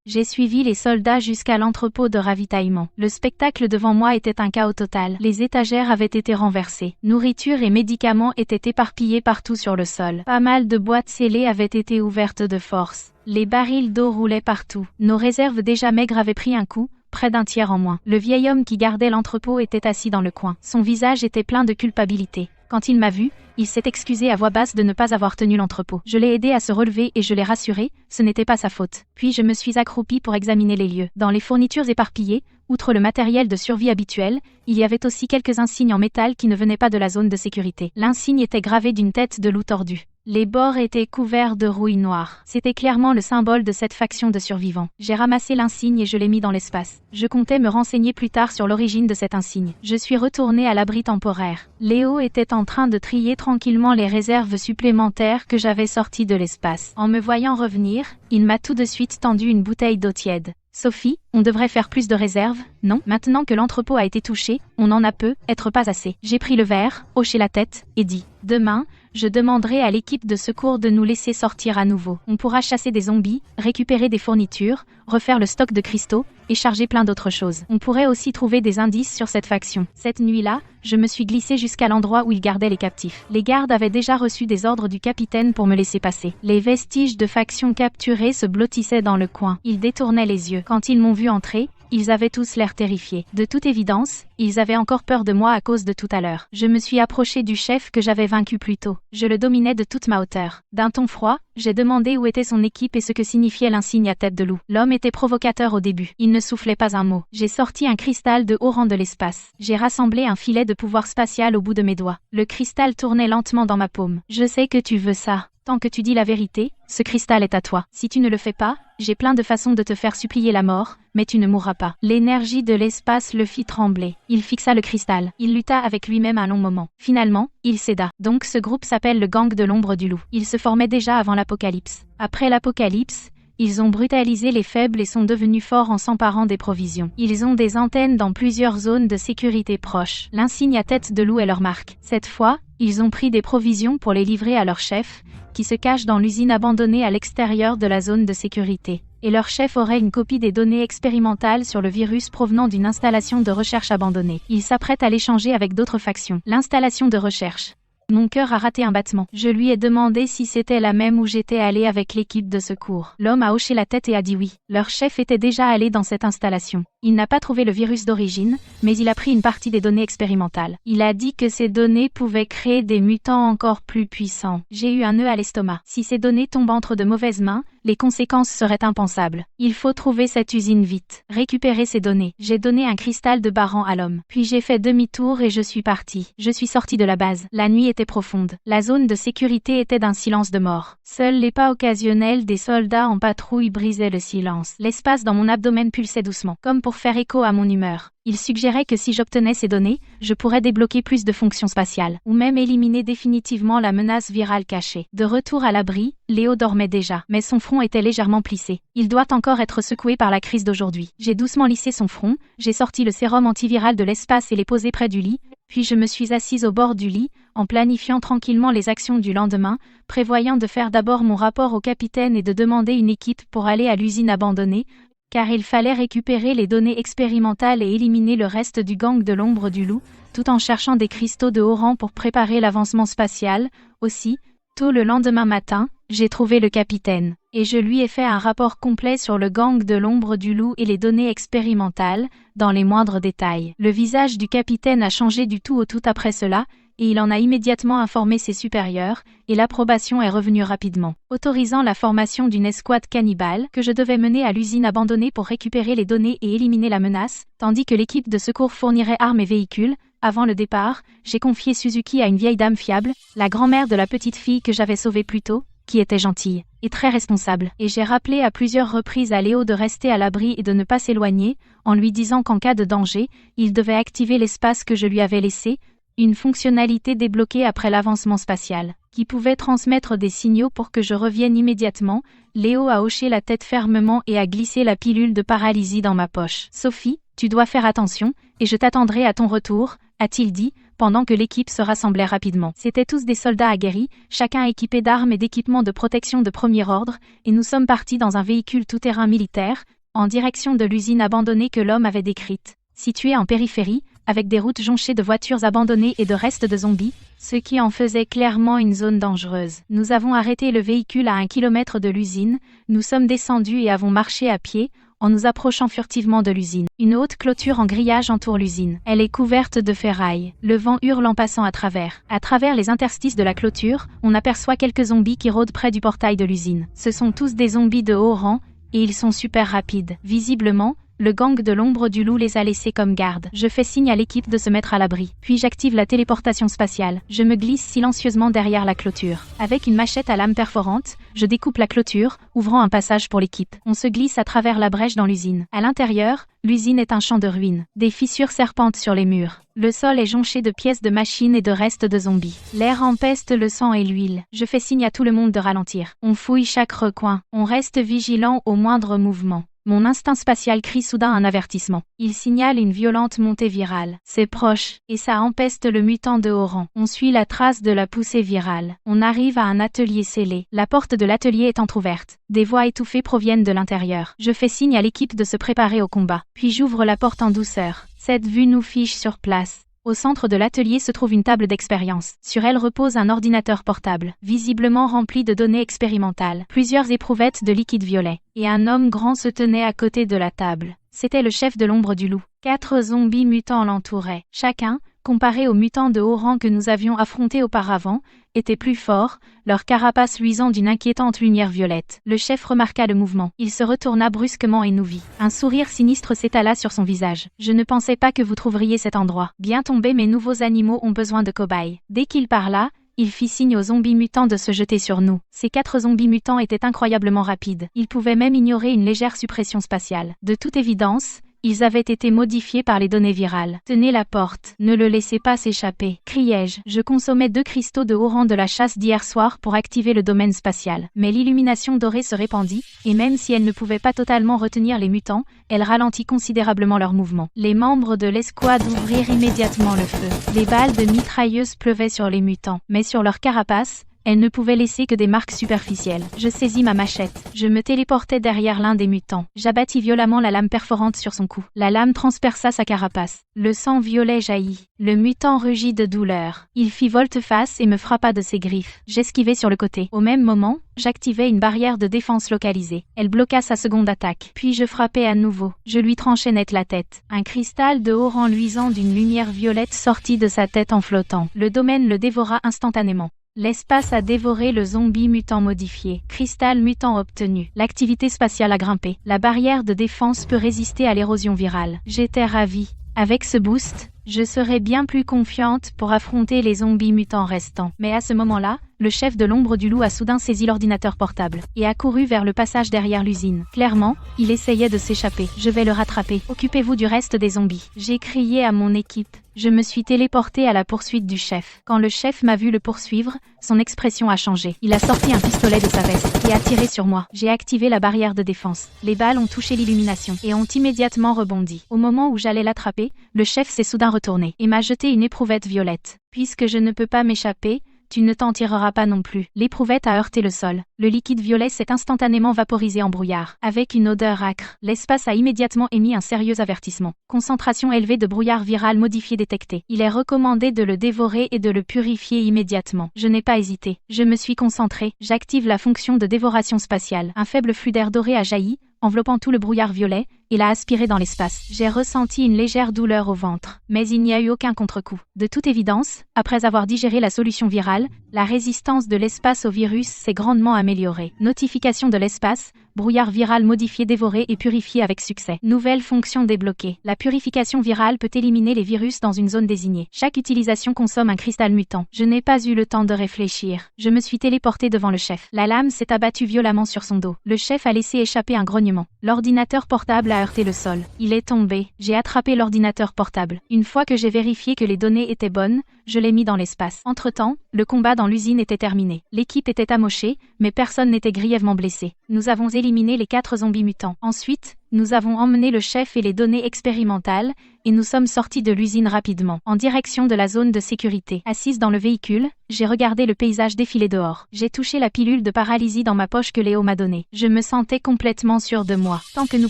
J'ai suivi les soldats jusqu'à l'entrepôt de ravitaillement. Le spectacle devant moi était un chaos total. Les étagères avaient été renversées. Nourriture et médicaments étaient éparpillés partout sur le sol. Pas mal de boîtes scellées avaient été ouvertes de force. Les barils d'eau roulaient partout. Nos réserves déjà maigres avaient pris un coup, près d'un tiers en moins. Le vieil homme qui gardait l'entrepôt était assis dans le coin. Son visage était plein de culpabilité. Quand il m'a vu, il s'est excusé à voix basse de ne pas avoir tenu l'entrepôt. Je l'ai aidé à se relever et je l'ai rassuré, ce n'était pas sa faute. Puis je me suis accroupie pour examiner les lieux. Dans les fournitures éparpillées, outre le matériel de survie habituel, il y avait aussi quelques insignes en métal qui ne venaient pas de la zone de sécurité. L'insigne était gravé d'une tête de loup tordu. Les bords étaient couverts de rouille noire. C'était clairement le symbole de cette faction de survivants. J'ai ramassé l'insigne et je l'ai mis dans l'espace. Je comptais me renseigner plus tard sur l'origine de cet insigne. Je suis retournée à l'abri temporaire. Léo était en train de trier tranquillement les réserves supplémentaires que j'avais sorties de l'espace. En me voyant revenir, il m'a tout de suite tendu une bouteille d'eau tiède. Sophie, on devrait faire plus de réserves, non? Maintenant que l'entrepôt a été touché, on en a peu, être pas assez. J'ai pris le verre, hoché la tête, et dit, demain, je demanderai à l'équipe de secours de nous laisser sortir à nouveau. On pourra chasser des zombies, récupérer des fournitures, refaire le stock de cristaux, et charger plein d'autres choses. On pourrait aussi trouver des indices sur cette faction. Cette nuit-là, je me suis glissée jusqu'à l'endroit où ils gardaient les captifs. Les gardes avaient déjà reçu des ordres du capitaine pour me laisser passer. Les vestiges de faction capturés se blottissaient dans le coin. Ils détournaient les yeux. Quand ils m'ont vu entrer, ils avaient tous l'air terrifiés. De toute évidence, ils avaient encore peur de moi à cause de tout à l'heure. Je me suis approché du chef que j'avais vaincu plus tôt. Je le dominais de toute ma hauteur. D'un ton froid, j'ai demandé où était son équipe et ce que signifiait l'insigne à tête de loup. L'homme était provocateur au début. Il ne soufflait pas un mot. J'ai sorti un cristal de haut rang de l'espace. J'ai rassemblé un filet de pouvoir spatial au bout de mes doigts. Le cristal tournait lentement dans ma paume. Je sais que tu veux ça. Tant que tu dis la vérité, ce cristal est à toi. Si tu ne le fais pas, j'ai plein de façons de te faire supplier la mort, mais tu ne mourras pas. L'énergie de l'espace le fit trembler. Il fixa le cristal. Il lutta avec lui-même un long moment. Finalement, il céda. Donc ce groupe s'appelle le gang de l'ombre du loup. Il se formait déjà avant l'apocalypse. Après l'apocalypse, ils ont brutalisé les faibles et sont devenus forts en s'emparant des provisions. Ils ont des antennes dans plusieurs zones de sécurité proches. L'insigne à tête de loup est leur marque. Cette fois, ils ont pris des provisions pour les livrer à leur chef, qui se cache dans l'usine abandonnée à l'extérieur de la zone de sécurité. Et leur chef aurait une copie des données expérimentales sur le virus provenant d'une installation de recherche abandonnée. Il s'apprête à l'échanger avec d'autres factions. L'installation de recherche. Mon cœur a raté un battement. Je lui ai demandé si c'était la même où j'étais allé avec l'équipe de secours. L'homme a hoché la tête et a dit oui. Leur chef était déjà allé dans cette installation. Il n'a pas trouvé le virus d'origine, mais il a pris une partie des données expérimentales. Il a dit que ces données pouvaient créer des mutants encore plus puissants. J'ai eu un nœud à l'estomac. Si ces données tombent entre de mauvaises mains, les conséquences seraient impensables. Il faut trouver cette usine vite. Récupérer ces données. J'ai donné un cristal de Baran à l'homme. Puis j'ai fait demi-tour et je suis parti. Je suis sorti de la base. La nuit était profonde. La zone de sécurité était d'un silence de mort. Seuls les pas occasionnels des soldats en patrouille brisaient le silence. L'espace dans mon abdomen pulsait doucement, comme pour faire écho à mon humeur. Il suggérait que si j'obtenais ces données, je pourrais débloquer plus de fonctions spatiales, ou même éliminer définitivement la menace virale cachée. De retour à l'abri, Léo dormait déjà, mais son front était légèrement plissé. Il doit encore être secoué par la crise d'aujourd'hui. J'ai doucement lissé son front, j'ai sorti le sérum antiviral de l'espace et l'ai posé près du lit, puis je me suis assise au bord du lit, en planifiant tranquillement les actions du lendemain, prévoyant de faire d'abord mon rapport au capitaine et de demander une équipe pour aller à l'usine abandonnée, car il fallait récupérer les données expérimentales et éliminer le reste du gang de l'ombre du loup, tout en cherchant des cristaux de haut rang pour préparer l'avancement spatial. Aussi, tôt le lendemain matin, j'ai trouvé le capitaine, et je lui ai fait un rapport complet sur le gang de l'ombre du loup et les données expérimentales, dans les moindres détails. Le visage du capitaine a changé du tout au tout après cela, et il en a immédiatement informé ses supérieurs, et l'approbation est revenue rapidement, autorisant la formation d'une escouade cannibale que je devais mener à l'usine abandonnée pour récupérer les données et éliminer la menace, tandis que l'équipe de secours fournirait armes et véhicules. Avant le départ, j'ai confié Suzuki à une vieille dame fiable, la grand-mère de la petite fille que j'avais sauvée plus tôt, qui était gentille et très responsable. Et j'ai rappelé à plusieurs reprises à Léo de rester à l'abri et de ne pas s'éloigner, en lui disant qu'en cas de danger, il devait activer l'espace que je lui avais laissé, une fonctionnalité débloquée après l'avancement spatial, qui pouvait transmettre des signaux pour que je revienne immédiatement. Léo a hoché la tête fermement et a glissé la pilule de paralysie dans ma poche. « Sophie, tu dois faire attention, et je t'attendrai à ton retour », a-t-il dit, pendant que l'équipe se rassemblait rapidement. C'étaient tous des soldats aguerris, chacun équipé d'armes et d'équipements de protection de premier ordre, et nous sommes partis dans un véhicule tout-terrain militaire, en direction de l'usine abandonnée que l'homme avait décrite, située en périphérie, avec des routes jonchées de voitures abandonnées et de restes de zombies, ce qui en faisait clairement une zone dangereuse. Nous avons arrêté le véhicule à 1 kilomètre de l'usine, nous sommes descendus et avons marché à pied, en nous approchant furtivement de l'usine. Une haute clôture en grillage entoure l'usine. Elle est couverte de ferraille. Le vent hurle en passant à travers. À travers les interstices de la clôture, on aperçoit quelques zombies qui rôdent près du portail de l'usine. Ce sont tous des zombies de haut rang, et ils sont super rapides. Visiblement, le gang de l'ombre du loup les a laissés comme garde. Je fais signe à l'équipe de se mettre à l'abri. Puis j'active la téléportation spatiale. Je me glisse silencieusement derrière la clôture. Avec une machette à lame perforante, je découpe la clôture, ouvrant un passage pour l'équipe. On se glisse à travers la brèche dans l'usine. À l'intérieur, l'usine est un champ de ruines. Des fissures serpentent sur les murs. Le sol est jonché de pièces de machines et de restes de zombies. L'air empeste le sang et l'huile. Je fais signe à tout le monde de ralentir. On fouille chaque recoin. On reste vigilant au moindre mouvement. Mon instinct spatial crie soudain un avertissement. Il signale une violente montée virale. C'est proche, et ça empeste le mutant de haut rang. On suit la trace de la poussée virale. On arrive à un atelier scellé. La porte de l'atelier est entrouverte. Des voix étouffées proviennent de l'intérieur. Je fais signe à l'équipe de se préparer au combat. Puis j'ouvre la porte en douceur. Cette vue nous fiche sur place. Au centre de l'atelier se trouve une table d'expérience. Sur elle repose un ordinateur portable, visiblement rempli de données expérimentales. Plusieurs éprouvettes de liquide violet. Et un homme grand se tenait à côté de la table. C'était le chef de l'ombre du loup. 4 zombies mutants l'entouraient. Chacun, comparé aux mutants de haut rang que nous avions affrontés auparavant, était plus fort, leur carapace luisant d'une inquiétante lumière violette. Le chef remarqua le mouvement. Il se retourna brusquement et nous vit. Un sourire sinistre s'étala sur son visage. « Je ne pensais pas que vous trouveriez cet endroit. Bien tombé, mes nouveaux animaux ont besoin de cobayes. » Dès qu'il parla, il fit signe aux zombies mutants de se jeter sur nous. Ces 4 zombies mutants étaient incroyablement rapides. Ils pouvaient même ignorer une légère suppression spatiale. De toute évidence, ils avaient été modifiés par les données virales. « Tenez la porte, ne le laissez pas s'échapper !» criai-je. Je consommais 2 cristaux de haut rang de la chasse d'hier soir pour activer le domaine spatial. Mais l'illumination dorée se répandit, et même si elle ne pouvait pas totalement retenir les mutants, elle ralentit considérablement leurs mouvements. Les membres de l'escouade ouvrirent immédiatement le feu. Les balles de mitrailleuse pleuvaient sur les mutants, mais sur leur carapace, elle ne pouvait laisser que des marques superficielles. Je saisis ma machette. Je me téléportai derrière l'un des mutants. J'abattis violemment la lame perforante sur son cou. La lame transperça sa carapace. Le sang violet jaillit. Le mutant rugit de douleur. Il fit volte-face et me frappa de ses griffes. J'esquivai sur le côté. Au même moment, j'activai une barrière de défense localisée. Elle bloqua sa seconde attaque. Puis je frappai à nouveau. Je lui tranchai net la tête. Un cristal de haut rang luisant d'une lumière violette sortit de sa tête en flottant. Le domaine le dévora instantanément. L'espace a dévoré le zombie mutant modifié. Cristal mutant obtenu. L'activité spatiale a grimpé. La barrière de défense peut résister à l'érosion virale. J'étais ravie. Avec ce boost, je serais bien plus confiante pour affronter les zombies mutants restants. Mais à ce moment-là, le chef de l'ombre du loup a soudain saisi l'ordinateur portable et a couru vers le passage derrière l'usine. Clairement, il essayait de s'échapper. Je vais le rattraper. Occupez-vous du reste des zombies. J'ai crié à mon équipe. Je me suis téléportée à la poursuite du chef. Quand le chef m'a vu le poursuivre, son expression a changé. Il a sorti un pistolet de sa veste et a tiré sur moi. J'ai activé la barrière de défense. Les balles ont touché l'illumination et ont immédiatement rebondi. Au moment où j'allais l'attraper, le chef s'est soudain retourné et m'a jeté une éprouvette violette. Puisque je ne peux pas m'échapper, tu ne t'en tireras pas non plus. L'éprouvette a heurté le sol. Le liquide violet s'est instantanément vaporisé en brouillard. Avec une odeur âcre, l'espace a immédiatement émis un sérieux avertissement. Concentration élevée de brouillard viral modifié détectée. Il est recommandé de le dévorer et de le purifier immédiatement. Je n'ai pas hésité. Je me suis concentré. J'active la fonction de dévoration spatiale. Un faible flux d'air doré a jailli, enveloppant tout le brouillard violet, et l'a aspiré dans l'espace. J'ai ressenti une légère douleur au ventre, mais il n'y a eu aucun contre-coup. De toute évidence, après avoir digéré la solution virale, la résistance de l'espace au virus s'est grandement améliorée. Notification de l'espace, brouillard viral modifié dévoré et purifié avec succès. Nouvelle fonction débloquée. La purification virale peut éliminer les virus dans une zone désignée. Chaque utilisation consomme un cristal mutant. Je n'ai pas eu le temps de réfléchir. Je me suis téléporté devant le chef. La lame s'est abattue violemment sur son dos. Le chef a laissé échapper un grognement. L'ordinateur portable a heurté le sol. Il est tombé. J'ai attrapé l'ordinateur portable. Une fois que j'ai vérifié que les données étaient bonnes, je l'ai mis dans l'espace. Entre-temps, le combat dans l'usine était terminé. L'équipe était amochée, mais personne n'était grièvement blessé. Nous avons éliminé les 4 zombies mutants. Ensuite, nous avons emmené le chef et les données expérimentales, et nous sommes sortis de l'usine rapidement, en direction de la zone de sécurité. Assise dans le véhicule, j'ai regardé le paysage défiler dehors. J'ai touché la pilule de paralysie dans ma poche que Léo m'a donnée. Je me sentais complètement sûre de moi. Tant que nous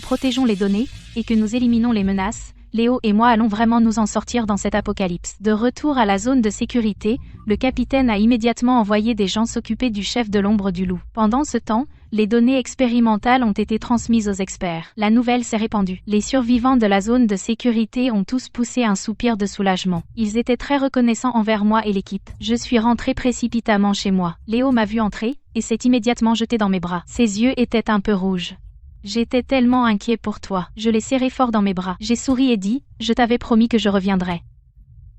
protégeons les données, et que nous éliminons les menaces, Léo et moi allons vraiment nous en sortir dans cet apocalypse. De retour à la zone de sécurité, le capitaine a immédiatement envoyé des gens s'occuper du chef de l'ombre du loup. Pendant ce temps, les données expérimentales ont été transmises aux experts. La nouvelle s'est répandue. Les survivants de la zone de sécurité ont tous poussé un soupir de soulagement. Ils étaient très reconnaissants envers moi et l'équipe. Je suis rentrée précipitamment chez moi. Léo m'a vu entrer, et s'est immédiatement jeté dans mes bras. Ses yeux étaient un peu rouges. J'étais tellement inquiet pour toi. Je l'ai serré fort dans mes bras. J'ai souri et dit, je t'avais promis que je reviendrais.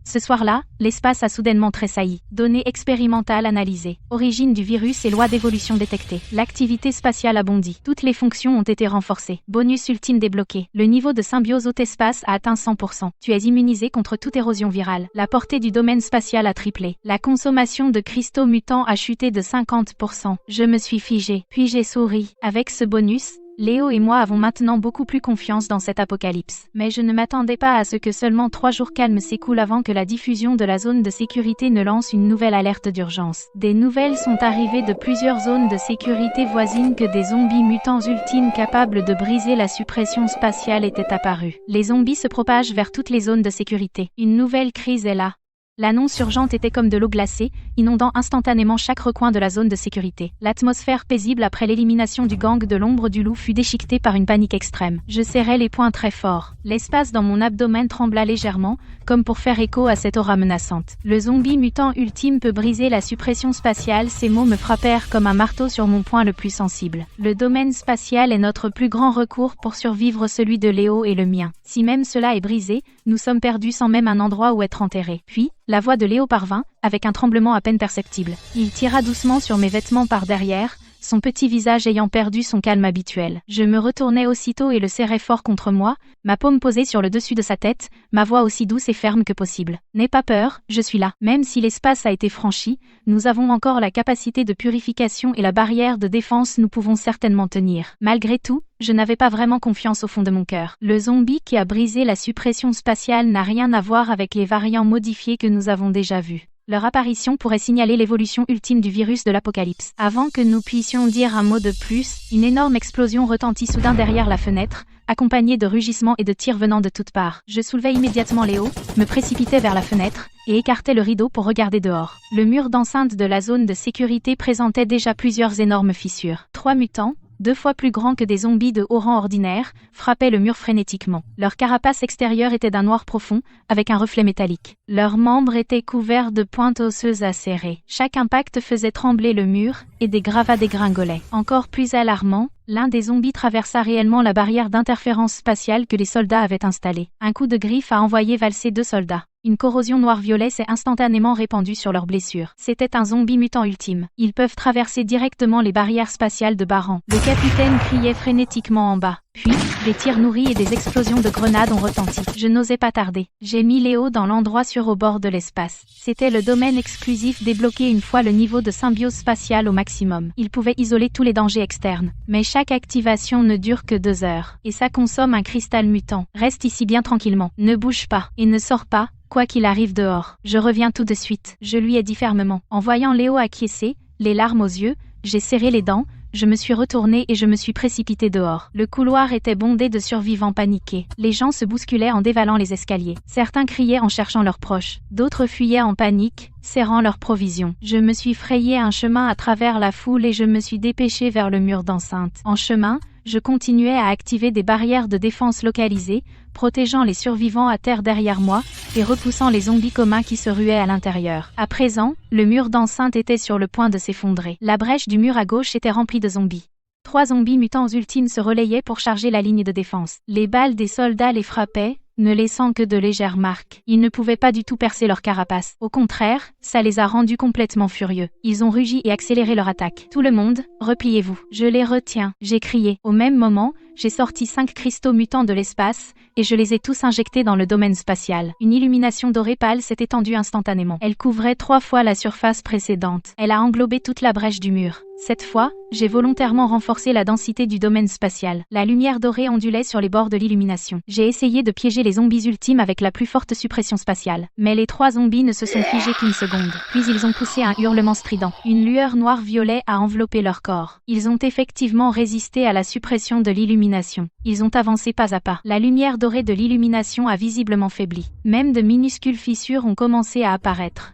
Ce soir-là, l'espace a soudainement tressailli. Données expérimentales analysées. Origine du virus et loi d'évolution détectée. L'activité spatiale a bondi. Toutes les fonctions ont été renforcées. Bonus ultime débloqué. Le niveau de symbiose hôte-espace a atteint 100%. Tu es immunisé contre toute érosion virale. La portée du domaine spatial a triplé. La consommation de cristaux mutants a chuté de 50%. Je me suis figé. Puis j'ai souri. Avec ce bonus, Léo et moi avons maintenant beaucoup plus confiance dans cet apocalypse. Mais je ne m'attendais pas à ce que seulement 3 jours calmes s'écoulent avant que la diffusion de la zone de sécurité ne lance une nouvelle alerte d'urgence. Des nouvelles sont arrivées de plusieurs zones de sécurité voisines que des zombies mutants ultimes capables de briser la suppression spatiale étaient apparus. Les zombies se propagent vers toutes les zones de sécurité. Une nouvelle crise est là. L'annonce urgente était comme de l'eau glacée, inondant instantanément chaque recoin de la zone de sécurité. L'atmosphère paisible après l'élimination du gang de l'ombre du loup fut déchiquetée par une panique extrême. Je serrais les poings très fort. L'espace dans mon abdomen trembla légèrement, comme pour faire écho à cette aura menaçante. Le zombie mutant ultime peut briser la suppression spatiale, ces mots me frappèrent comme un marteau sur mon point le plus sensible. Le domaine spatial est notre plus grand recours pour survivre, celui de Léo et le mien. Si même cela est brisé, nous sommes perdus sans même un endroit où être enterrés. Puis, la voix de Léo parvint, avec un tremblement à peine perceptible. Il tira doucement sur mes vêtements par derrière, son petit visage ayant perdu son calme habituel. Je me retournai aussitôt et le serrai fort contre moi, ma paume posée sur le dessus de sa tête, ma voix aussi douce et ferme que possible. N'aie pas peur, je suis là. Même si l'espace a été franchi, nous avons encore la capacité de purification et la barrière de défense nous pouvons certainement tenir. Malgré tout, je n'avais pas vraiment confiance au fond de mon cœur. Le zombie qui a brisé la suppression spatiale n'a rien à voir avec les variants modifiés que nous avons déjà vus. Leur apparition pourrait signaler l'évolution ultime du virus de l'apocalypse. Avant que nous puissions dire un mot de plus, une énorme explosion retentit soudain derrière la fenêtre, accompagnée de rugissements et de tirs venant de toutes parts. Je soulevai immédiatement Léo, me précipitai vers la fenêtre, et écartai le rideau pour regarder dehors. Le mur d'enceinte de la zone de sécurité présentait déjà plusieurs énormes fissures. 3 mutants, 2 fois plus grands que des zombies de haut rang ordinaires, frappaient le mur frénétiquement. Leur carapace extérieure était d'un noir profond, avec un reflet métallique. Leurs membres étaient couverts de pointes osseuses acérées. Chaque impact faisait trembler le mur, et des gravats dégringolaient. Encore plus alarmant, l'un des zombies traversa réellement la barrière d'interférence spatiale que les soldats avaient installée. Un coup de griffe a envoyé valser 2 soldats. Une corrosion noir-violet s'est instantanément répandue sur leurs blessures. C'était un zombie mutant ultime. Ils peuvent traverser directement les barrières spatiales de Baran. Le capitaine criait frénétiquement en bas. Puis, des tirs nourris et des explosions de grenades ont retenti. Je n'osais pas tarder. J'ai mis Léo dans l'endroit sûr au bord de l'espace. C'était le domaine exclusif débloqué une fois le niveau de symbiose spatiale au maximum. Il pouvait isoler tous les dangers externes. Mais chaque activation ne dure que 2 heures. Et ça consomme un cristal mutant. Reste ici bien tranquillement. Ne bouge pas. Et ne sors pas, quoi qu'il arrive dehors. Je reviens tout de suite. Je lui ai dit fermement. En voyant Léo acquiescer, les larmes aux yeux, j'ai serré les dents. Je me suis retournée et je me suis précipitée dehors. Le couloir était bondé de survivants paniqués. Les gens se bousculaient en dévalant les escaliers. Certains criaient en cherchant leurs proches. D'autres fuyaient en panique, serrant leurs provisions. Je me suis frayé un chemin à travers la foule et je me suis dépêchée vers le mur d'enceinte. En chemin, je continuais à activer des barrières de défense localisées, protégeant les survivants à terre derrière moi et repoussant les zombies communs qui se ruaient à l'intérieur. À présent, le mur d'enceinte était sur le point de s'effondrer. La brèche du mur à gauche était remplie de zombies. 3 zombies mutants ultimes se relayaient pour charger la ligne de défense. Les balles des soldats les frappaient, ne laissant que de légères marques. Ils ne pouvaient pas du tout percer leur carapace. Au contraire, ça les a rendus complètement furieux. Ils ont rugi et accéléré leur attaque. Tout le monde, repliez-vous. Je les retiens, j'ai crié. Au même moment, j'ai sorti 5 cristaux mutants de l'espace, et je les ai tous injectés dans le domaine spatial. Une illumination dorée pâle s'est étendue instantanément. Elle couvrait 3 fois la surface précédente. Elle a englobé toute la brèche du mur. Cette fois, j'ai volontairement renforcé la densité du domaine spatial. La lumière dorée ondulait sur les bords de l'illumination. J'ai essayé de piéger les zombies ultimes avec la plus forte suppression spatiale. Mais les 3 zombies ne se sont figés qu'une seconde. Puis ils ont poussé un hurlement strident. Une lueur noire-violet a enveloppé leur corps. Ils ont effectivement résisté à la suppression de l'illumination. Ils ont avancé pas à pas. La lumière dorée de l'illumination a visiblement faibli. Même de minuscules fissures ont commencé à apparaître.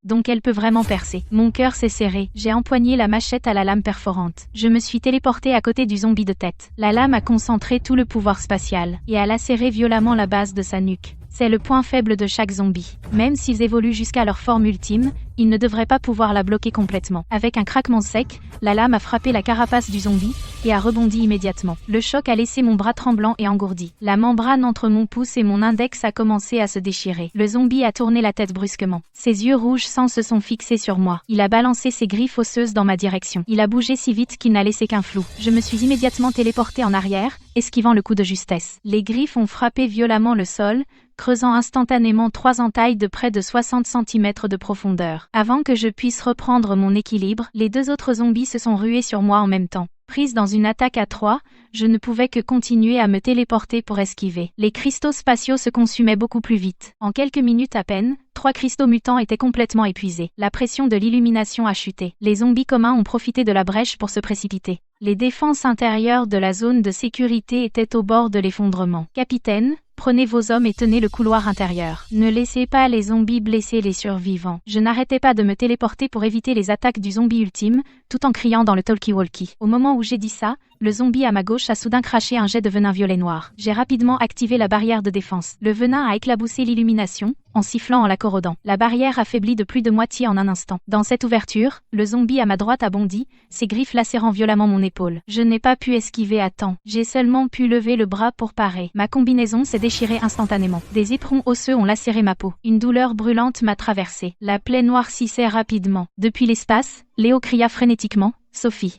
Donc elle peut vraiment percer. Mon cœur s'est serré. J'ai empoigné la machette à la lame perforante. Je me suis téléporté à côté du zombie de tête. La lame a concentré tout le pouvoir spatial et a lacéré violemment la base de sa nuque. C'est le point faible de chaque zombie. Même s'ils évoluent jusqu'à leur forme ultime, ils ne devraient pas pouvoir la bloquer complètement. Avec un craquement sec, la lame a frappé la carapace du zombie et a rebondi immédiatement. Le choc a laissé mon bras tremblant et engourdi. La membrane entre mon pouce et mon index a commencé à se déchirer. Le zombie a tourné la tête brusquement. Ses yeux rouges sang se sont fixés sur moi. Il a balancé ses griffes osseuses dans ma direction. Il a bougé si vite qu'il n'a laissé qu'un flou. Je me suis immédiatement téléporté en arrière, esquivant le coup de justesse. Les griffes ont frappé violemment le sol, creusant instantanément 3 entailles de près de 60 cm de profondeur. Avant que je puisse reprendre mon équilibre, les 2 autres zombies se sont rués sur moi en même temps. Prise dans une attaque à 3, je ne pouvais que continuer à me téléporter pour esquiver. Les cristaux spatiaux se consumaient beaucoup plus vite. En quelques minutes à peine, 3 cristaux mutants étaient complètement épuisés. La pression de l'illumination a chuté. Les zombies communs ont profité de la brèche pour se précipiter. Les défenses intérieures de la zone de sécurité étaient au bord de l'effondrement. Capitaine, prenez vos hommes et tenez le couloir intérieur. Ne laissez pas les zombies blesser les survivants. Je n'arrêtais pas de me téléporter pour éviter les attaques du zombie ultime, tout en criant dans le talkie-walkie. Au moment où j'ai dit ça, le zombie à ma gauche a soudain craché un jet de venin violet-noir. J'ai rapidement activé la barrière de défense. Le venin a éclaboussé l'illumination, en sifflant en la corrodant. La barrière affaiblit de plus de moitié en un instant. Dans cette ouverture, le zombie à ma droite a bondi, ses griffes lacérant violemment mon épaule. Je n'ai pas pu esquiver à temps. J'ai seulement pu lever le bras pour parer. Ma combinaison s'est déchirée instantanément. Des éperons osseux ont lacéré ma peau. Une douleur brûlante m'a traversée. La plaie noircissait rapidement. Depuis l'espace, Léo cria frénétiquement, « Sophie !»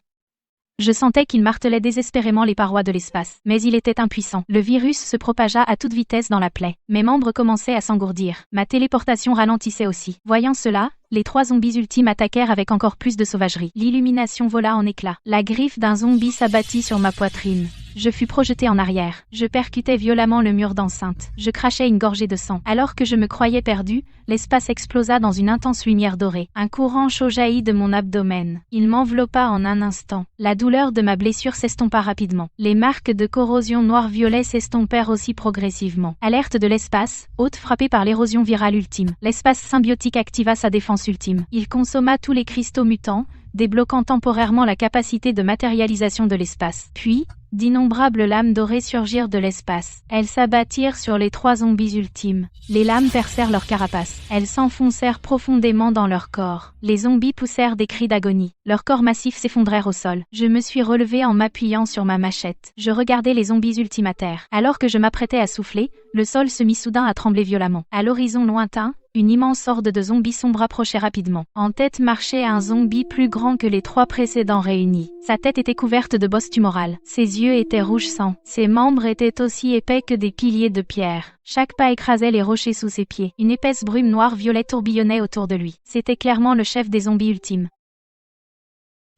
Je sentais qu'il martelait désespérément les parois de l'espace, mais il était impuissant. Le virus se propagea à toute vitesse dans la plaie. Mes membres commençaient à s'engourdir. Ma téléportation ralentissait aussi. Voyant cela, les 3 zombies ultimes attaquèrent avec encore plus de sauvagerie. L'illumination vola en éclats. La griffe d'un zombie s'abattit sur ma poitrine. Je fus projeté en arrière. Je percutais violemment le mur d'enceinte. Je crachais une gorgée de sang. Alors que je me croyais perdu, l'espace explosa dans une intense lumière dorée. Un courant chaud jaillit de mon abdomen. Il m'enveloppa en un instant. La douleur de ma blessure s'estompa rapidement. Les marques de corrosion noir-violet s'estompèrent aussi progressivement. Alerte de l'espace, hôte frappé par l'érosion virale ultime. L'espace symbiotique activa sa défense ultime. Il consomma tous les cristaux mutants, débloquant temporairement la capacité de matérialisation de l'espace. Puis, d'innombrables lames dorées surgirent de l'espace. Elles s'abattirent sur les 3 zombies ultimes. Les lames percèrent leur carapace. Elles s'enfoncèrent profondément dans leur corps. Les zombies poussèrent des cris d'agonie. Leurs corps massifs s'effondrèrent au sol. Je me suis relevé en m'appuyant sur ma machette. Je regardais les zombies ultimes à terre. Alors que je m'apprêtais à souffler, le sol se mit soudain à trembler violemment. À l'horizon lointain, une immense horde de zombies sombres approchait rapidement. En tête marchait un zombie plus grand que les 3 précédents réunis. Sa tête était couverte de bosses tumorales. Ses yeux étaient rouge sang. Ses membres étaient aussi épais que des piliers de pierre. Chaque pas écrasait les rochers sous ses pieds. Une épaisse brume noire-violet tourbillonnait autour de lui. C'était clairement le chef des zombies ultimes.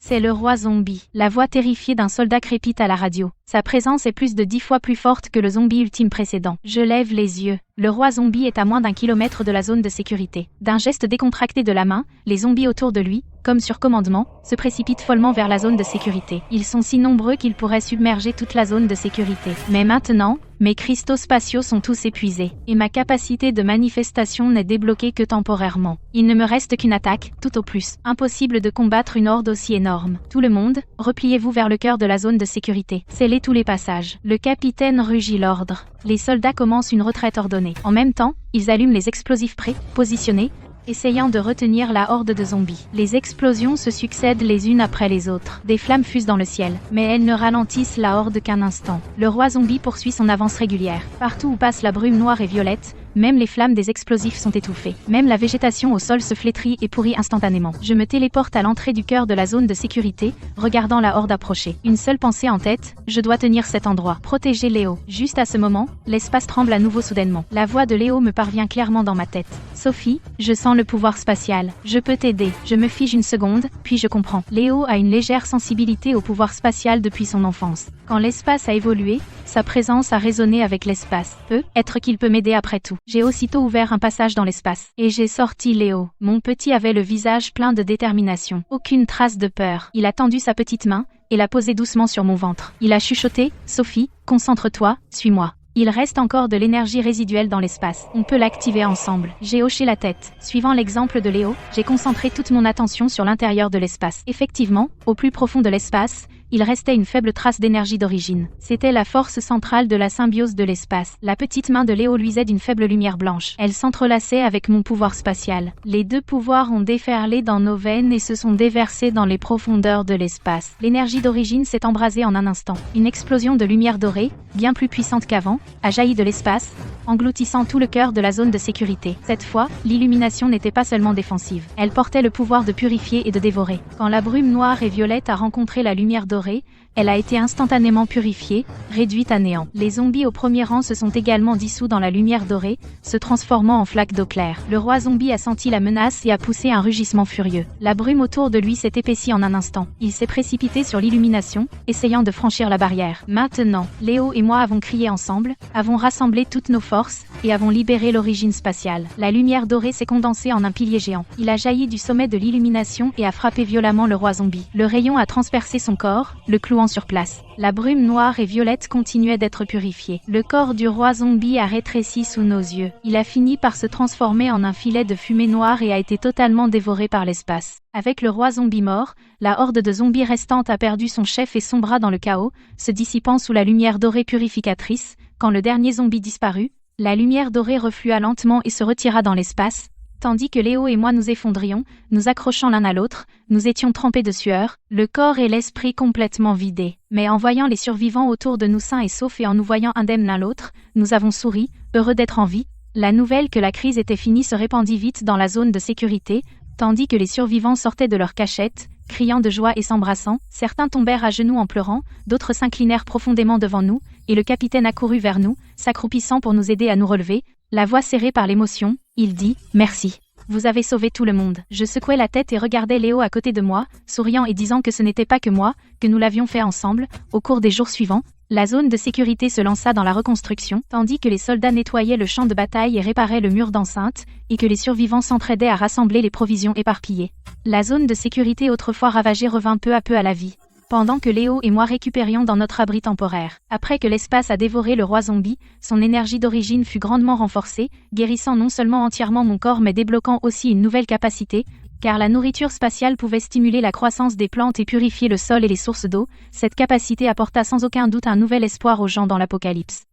C'est le roi zombie. La voix terrifiée d'un soldat crépite à la radio. Sa présence est plus de 10 fois plus forte que le zombie ultime précédent. Je lève les yeux. Le roi zombie est à moins d'1 kilomètre de la zone de sécurité. D'un geste décontracté de la main, les zombies autour de lui, comme sur commandement, se précipitent follement vers la zone de sécurité. Ils sont si nombreux qu'ils pourraient submerger toute la zone de sécurité. Mais maintenant, mes cristaux spatiaux sont tous épuisés, et ma capacité de manifestation n'est débloquée que temporairement. Il ne me reste qu'une attaque, tout au plus. Impossible de combattre une horde aussi énorme. Tout le monde, repliez-vous vers le cœur de la zone de sécurité. Scellez tous les passages. Le capitaine rugit l'ordre. Les soldats commencent une retraite ordonnée. En même temps, ils allument les explosifs prêts, positionnés, essayant de retenir la horde de zombies. Les explosions se succèdent les unes après les autres. Des flammes fusent dans le ciel, mais elles ne ralentissent la horde qu'un instant. Le roi zombie poursuit son avance régulière. Partout où passe la brume noire et violette, même les flammes des explosifs sont étouffées. Même la végétation au sol se flétrit et pourrit instantanément. Je me téléporte à l'entrée du cœur de la zone de sécurité, regardant la horde approcher. Une seule pensée en tête, je dois tenir cet endroit. Protéger Léo. Juste à ce moment, l'espace tremble à nouveau soudainement. La voix de Léo me parvient clairement dans ma tête. Sophie, je sens le pouvoir spatial. Je peux t'aider. Je me fige une seconde, puis je comprends. Léo a une légère sensibilité au pouvoir spatial depuis son enfance. Quand l'espace a évolué, sa présence a résonné avec l'espace. Peut-être qu'il peut m'aider après tout. J'ai aussitôt ouvert un passage dans l'espace. Et j'ai sorti Léo. Mon petit avait le visage plein de détermination. Aucune trace de peur. Il a tendu sa petite main, et l'a posée doucement sur mon ventre. Il a chuchoté, « Sophie, concentre-toi, suis-moi ». Il reste encore de l'énergie résiduelle dans l'espace. On peut l'activer ensemble. J'ai hoché la tête. Suivant l'exemple de Léo, j'ai concentré toute mon attention sur l'intérieur de l'espace. Effectivement, au plus profond de l'espace, il restait une faible trace d'énergie d'origine. C'était la force centrale de la symbiose de l'espace. La petite main de Léo luisait d'une faible lumière blanche. Elle s'entrelaçait avec mon pouvoir spatial. Les deux pouvoirs ont déferlé dans nos veines et se sont déversés dans les profondeurs de l'espace. L'énergie d'origine s'est embrasée en un instant. Une explosion de lumière dorée, bien plus puissante qu'avant, a jailli de l'espace, engloutissant tout le cœur de la zone de sécurité. Cette fois, l'illumination n'était pas seulement défensive. Elle portait le pouvoir de purifier et de dévorer. Quand la brume noire et violette a rencontré la lumière dorée, elle a été instantanément purifiée, réduite à néant. Les zombies au premier rang se sont également dissous dans la lumière dorée, se transformant en flaques d'eau claire. Le roi zombie a senti la menace et a poussé un rugissement furieux. La brume autour de lui s'est épaissie en un instant. Il s'est précipité sur l'illumination, essayant de franchir la barrière. Maintenant, Léo et moi avons crié ensemble, avons rassemblé toutes nos forces, et avons libéré l'origine spatiale. La lumière dorée s'est condensée en un pilier géant. Il a jailli du sommet de l'illumination et a frappé violemment le roi zombie. Le rayon a transpercé son corps, le clouant sur place. La brume noire et violette continuait d'être purifiée. Le corps du roi zombie a rétréci sous nos yeux. Il a fini par se transformer en un filet de fumée noire et a été totalement dévoré par l'espace. Avec le roi zombie mort, la horde de zombies restante a perdu son chef et sombra dans le chaos, se dissipant sous la lumière dorée purificatrice. Quand le dernier zombie disparut, la lumière dorée reflua lentement et se retira dans l'espace, tandis que Léo et moi nous effondrions, nous accrochant l'un à l'autre, nous étions trempés de sueur, le corps et l'esprit complètement vidés. Mais en voyant les survivants autour de nous sains et saufs et en nous voyant indemnes l'un l'autre, nous avons souri, heureux d'être en vie. La nouvelle que la crise était finie se répandit vite dans la zone de sécurité, tandis que les survivants sortaient de leur cachette, criant de joie et s'embrassant. Certains tombèrent à genoux en pleurant, d'autres s'inclinèrent profondément devant nous, et le capitaine accourut vers nous, s'accroupissant pour nous aider à nous relever. La voix serrée par l'émotion, il dit « Merci. Vous avez sauvé tout le monde. » Je secouais la tête et regardais Léo à côté de moi, souriant et disant que ce n'était pas que moi, que nous l'avions fait ensemble. Au cours des jours suivants, la zone de sécurité se lança dans la reconstruction, tandis que les soldats nettoyaient le champ de bataille et réparaient le mur d'enceinte, et que les survivants s'entraidaient à rassembler les provisions éparpillées. La zone de sécurité autrefois ravagée revint peu à peu à la vie, pendant que Léo et moi récupérions dans notre abri temporaire. Après que l'espace a dévoré le roi zombie, son énergie d'origine fut grandement renforcée, guérissant non seulement entièrement mon corps mais débloquant aussi une nouvelle capacité, car la nourriture spatiale pouvait stimuler la croissance des plantes et purifier le sol et les sources d'eau. Cette capacité apporta sans aucun doute un nouvel espoir aux gens dans l'apocalypse.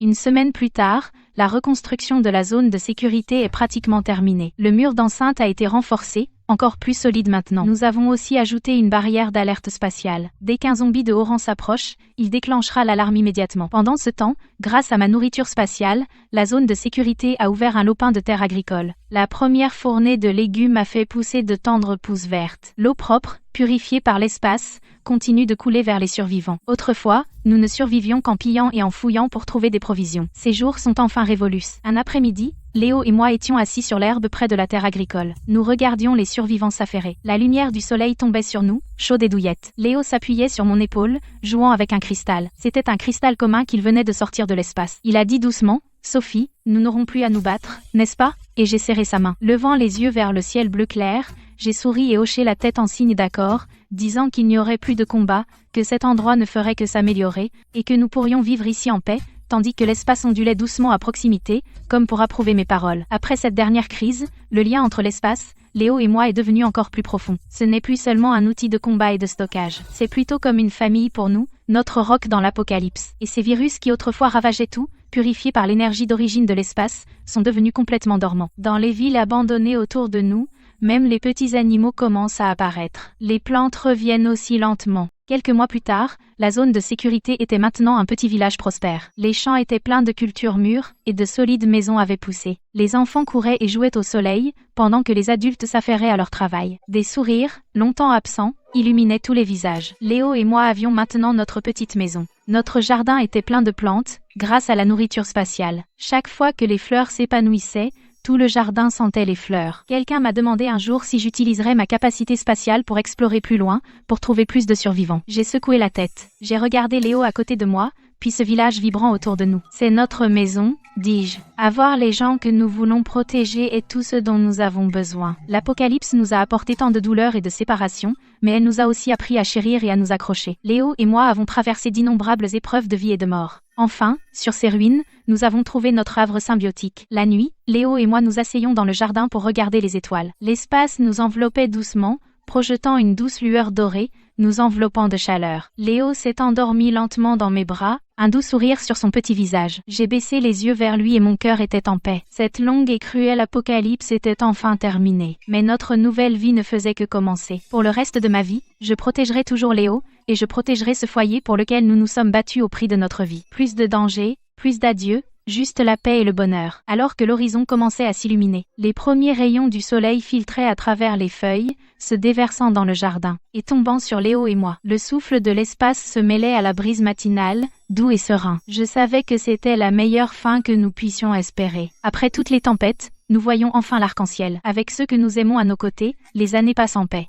Une semaine plus tard, la reconstruction de la zone de sécurité est pratiquement terminée. Le mur d'enceinte a été renforcé, encore plus solide maintenant. Nous avons aussi ajouté une barrière d'alerte spatiale. Dès qu'un zombie de haut rang s'approche, il déclenchera l'alarme immédiatement. Pendant ce temps, grâce à ma nourriture spatiale, la zone de sécurité a ouvert un lopin de terre agricole. La première fournée de légumes a fait pousser de tendres pousses vertes. L'eau propre, purifiée par l'espace, continue de couler vers les survivants. Autrefois, nous ne survivions qu'en pillant et en fouillant pour trouver des provisions. Ces jours sont enfin révolus. Un après-midi, Léo et moi étions assis sur l'herbe près de la terre agricole. Nous regardions les survivants s'affairer. La lumière du soleil tombait sur nous, chaude et douillette. Léo s'appuyait sur mon épaule, jouant avec un cristal. C'était un cristal commun qu'il venait de sortir de l'espace. Il a dit doucement, « Sophie, nous n'aurons plus à nous battre, n'est-ce pas ?» Et j'ai serré sa main. Levant les yeux vers le ciel bleu clair, j'ai souri et hoché la tête en signe d'accord, disant qu'il n'y aurait plus de combat, que cet endroit ne ferait que s'améliorer, et que nous pourrions vivre ici en paix, tandis que l'espace ondulait doucement à proximité, comme pour approuver mes paroles. Après cette dernière crise, le lien entre l'espace, Léo et moi est devenu encore plus profond. Ce n'est plus seulement un outil de combat et de stockage. C'est plutôt comme une famille pour nous, notre roc dans l'apocalypse. Et ces virus qui autrefois ravageaient tout, purifiés par l'énergie d'origine de l'espace, sont devenus complètement dormants. Dans les villes abandonnées autour de nous, même les petits animaux commencent à apparaître. Les plantes reviennent aussi lentement. Quelques mois plus tard, la zone de sécurité était maintenant un petit village prospère. Les champs étaient pleins de cultures mûres, et de solides maisons avaient poussé. Les enfants couraient et jouaient au soleil, pendant que les adultes s'affairaient à leur travail. Des sourires, longtemps absents, illuminaient tous les visages. Léo et moi avions maintenant notre petite maison. Notre jardin était plein de plantes, grâce à la nourriture spatiale. Chaque fois que les fleurs s'épanouissaient, tout le jardin sentait les fleurs. Quelqu'un m'a demandé un jour si j'utiliserais ma capacité spatiale pour explorer plus loin, pour trouver plus de survivants. J'ai secoué la tête. J'ai regardé Léo à côté de moi, puis ce village vibrant autour de nous. C'est notre maison, dis-je. Avoir les gens que nous voulons protéger est tout ce dont nous avons besoin. L'apocalypse nous a apporté tant de douleurs et de séparation, mais elle nous a aussi appris à chérir et à nous accrocher. Léo et moi avons traversé d'innombrables épreuves de vie et de mort. Enfin, sur ces ruines, nous avons trouvé notre havre symbiotique. La nuit, Léo et moi nous asseyons dans le jardin pour regarder les étoiles. L'espace nous enveloppait doucement, projetant une douce lueur dorée, nous enveloppant de chaleur. Léo s'est endormi lentement dans mes bras, un doux sourire sur son petit visage. J'ai baissé les yeux vers lui et mon cœur était en paix. Cette longue et cruelle apocalypse était enfin terminée. Mais notre nouvelle vie ne faisait que commencer. Pour le reste de ma vie, je protégerai toujours Léo, et je protégerai ce foyer pour lequel nous nous sommes battus au prix de notre vie. Plus de danger, plus d'adieux, juste la paix et le bonheur. Alors que l'horizon commençait à s'illuminer, les premiers rayons du soleil filtraient à travers les feuilles, se déversant dans le jardin, et tombant sur Léo et moi. Le souffle de l'espace se mêlait à la brise matinale, doux et serein. Je savais que c'était la meilleure fin que nous puissions espérer. Après toutes les tempêtes, nous voyons enfin l'arc-en-ciel. Avec ceux que nous aimons à nos côtés, les années passent en paix.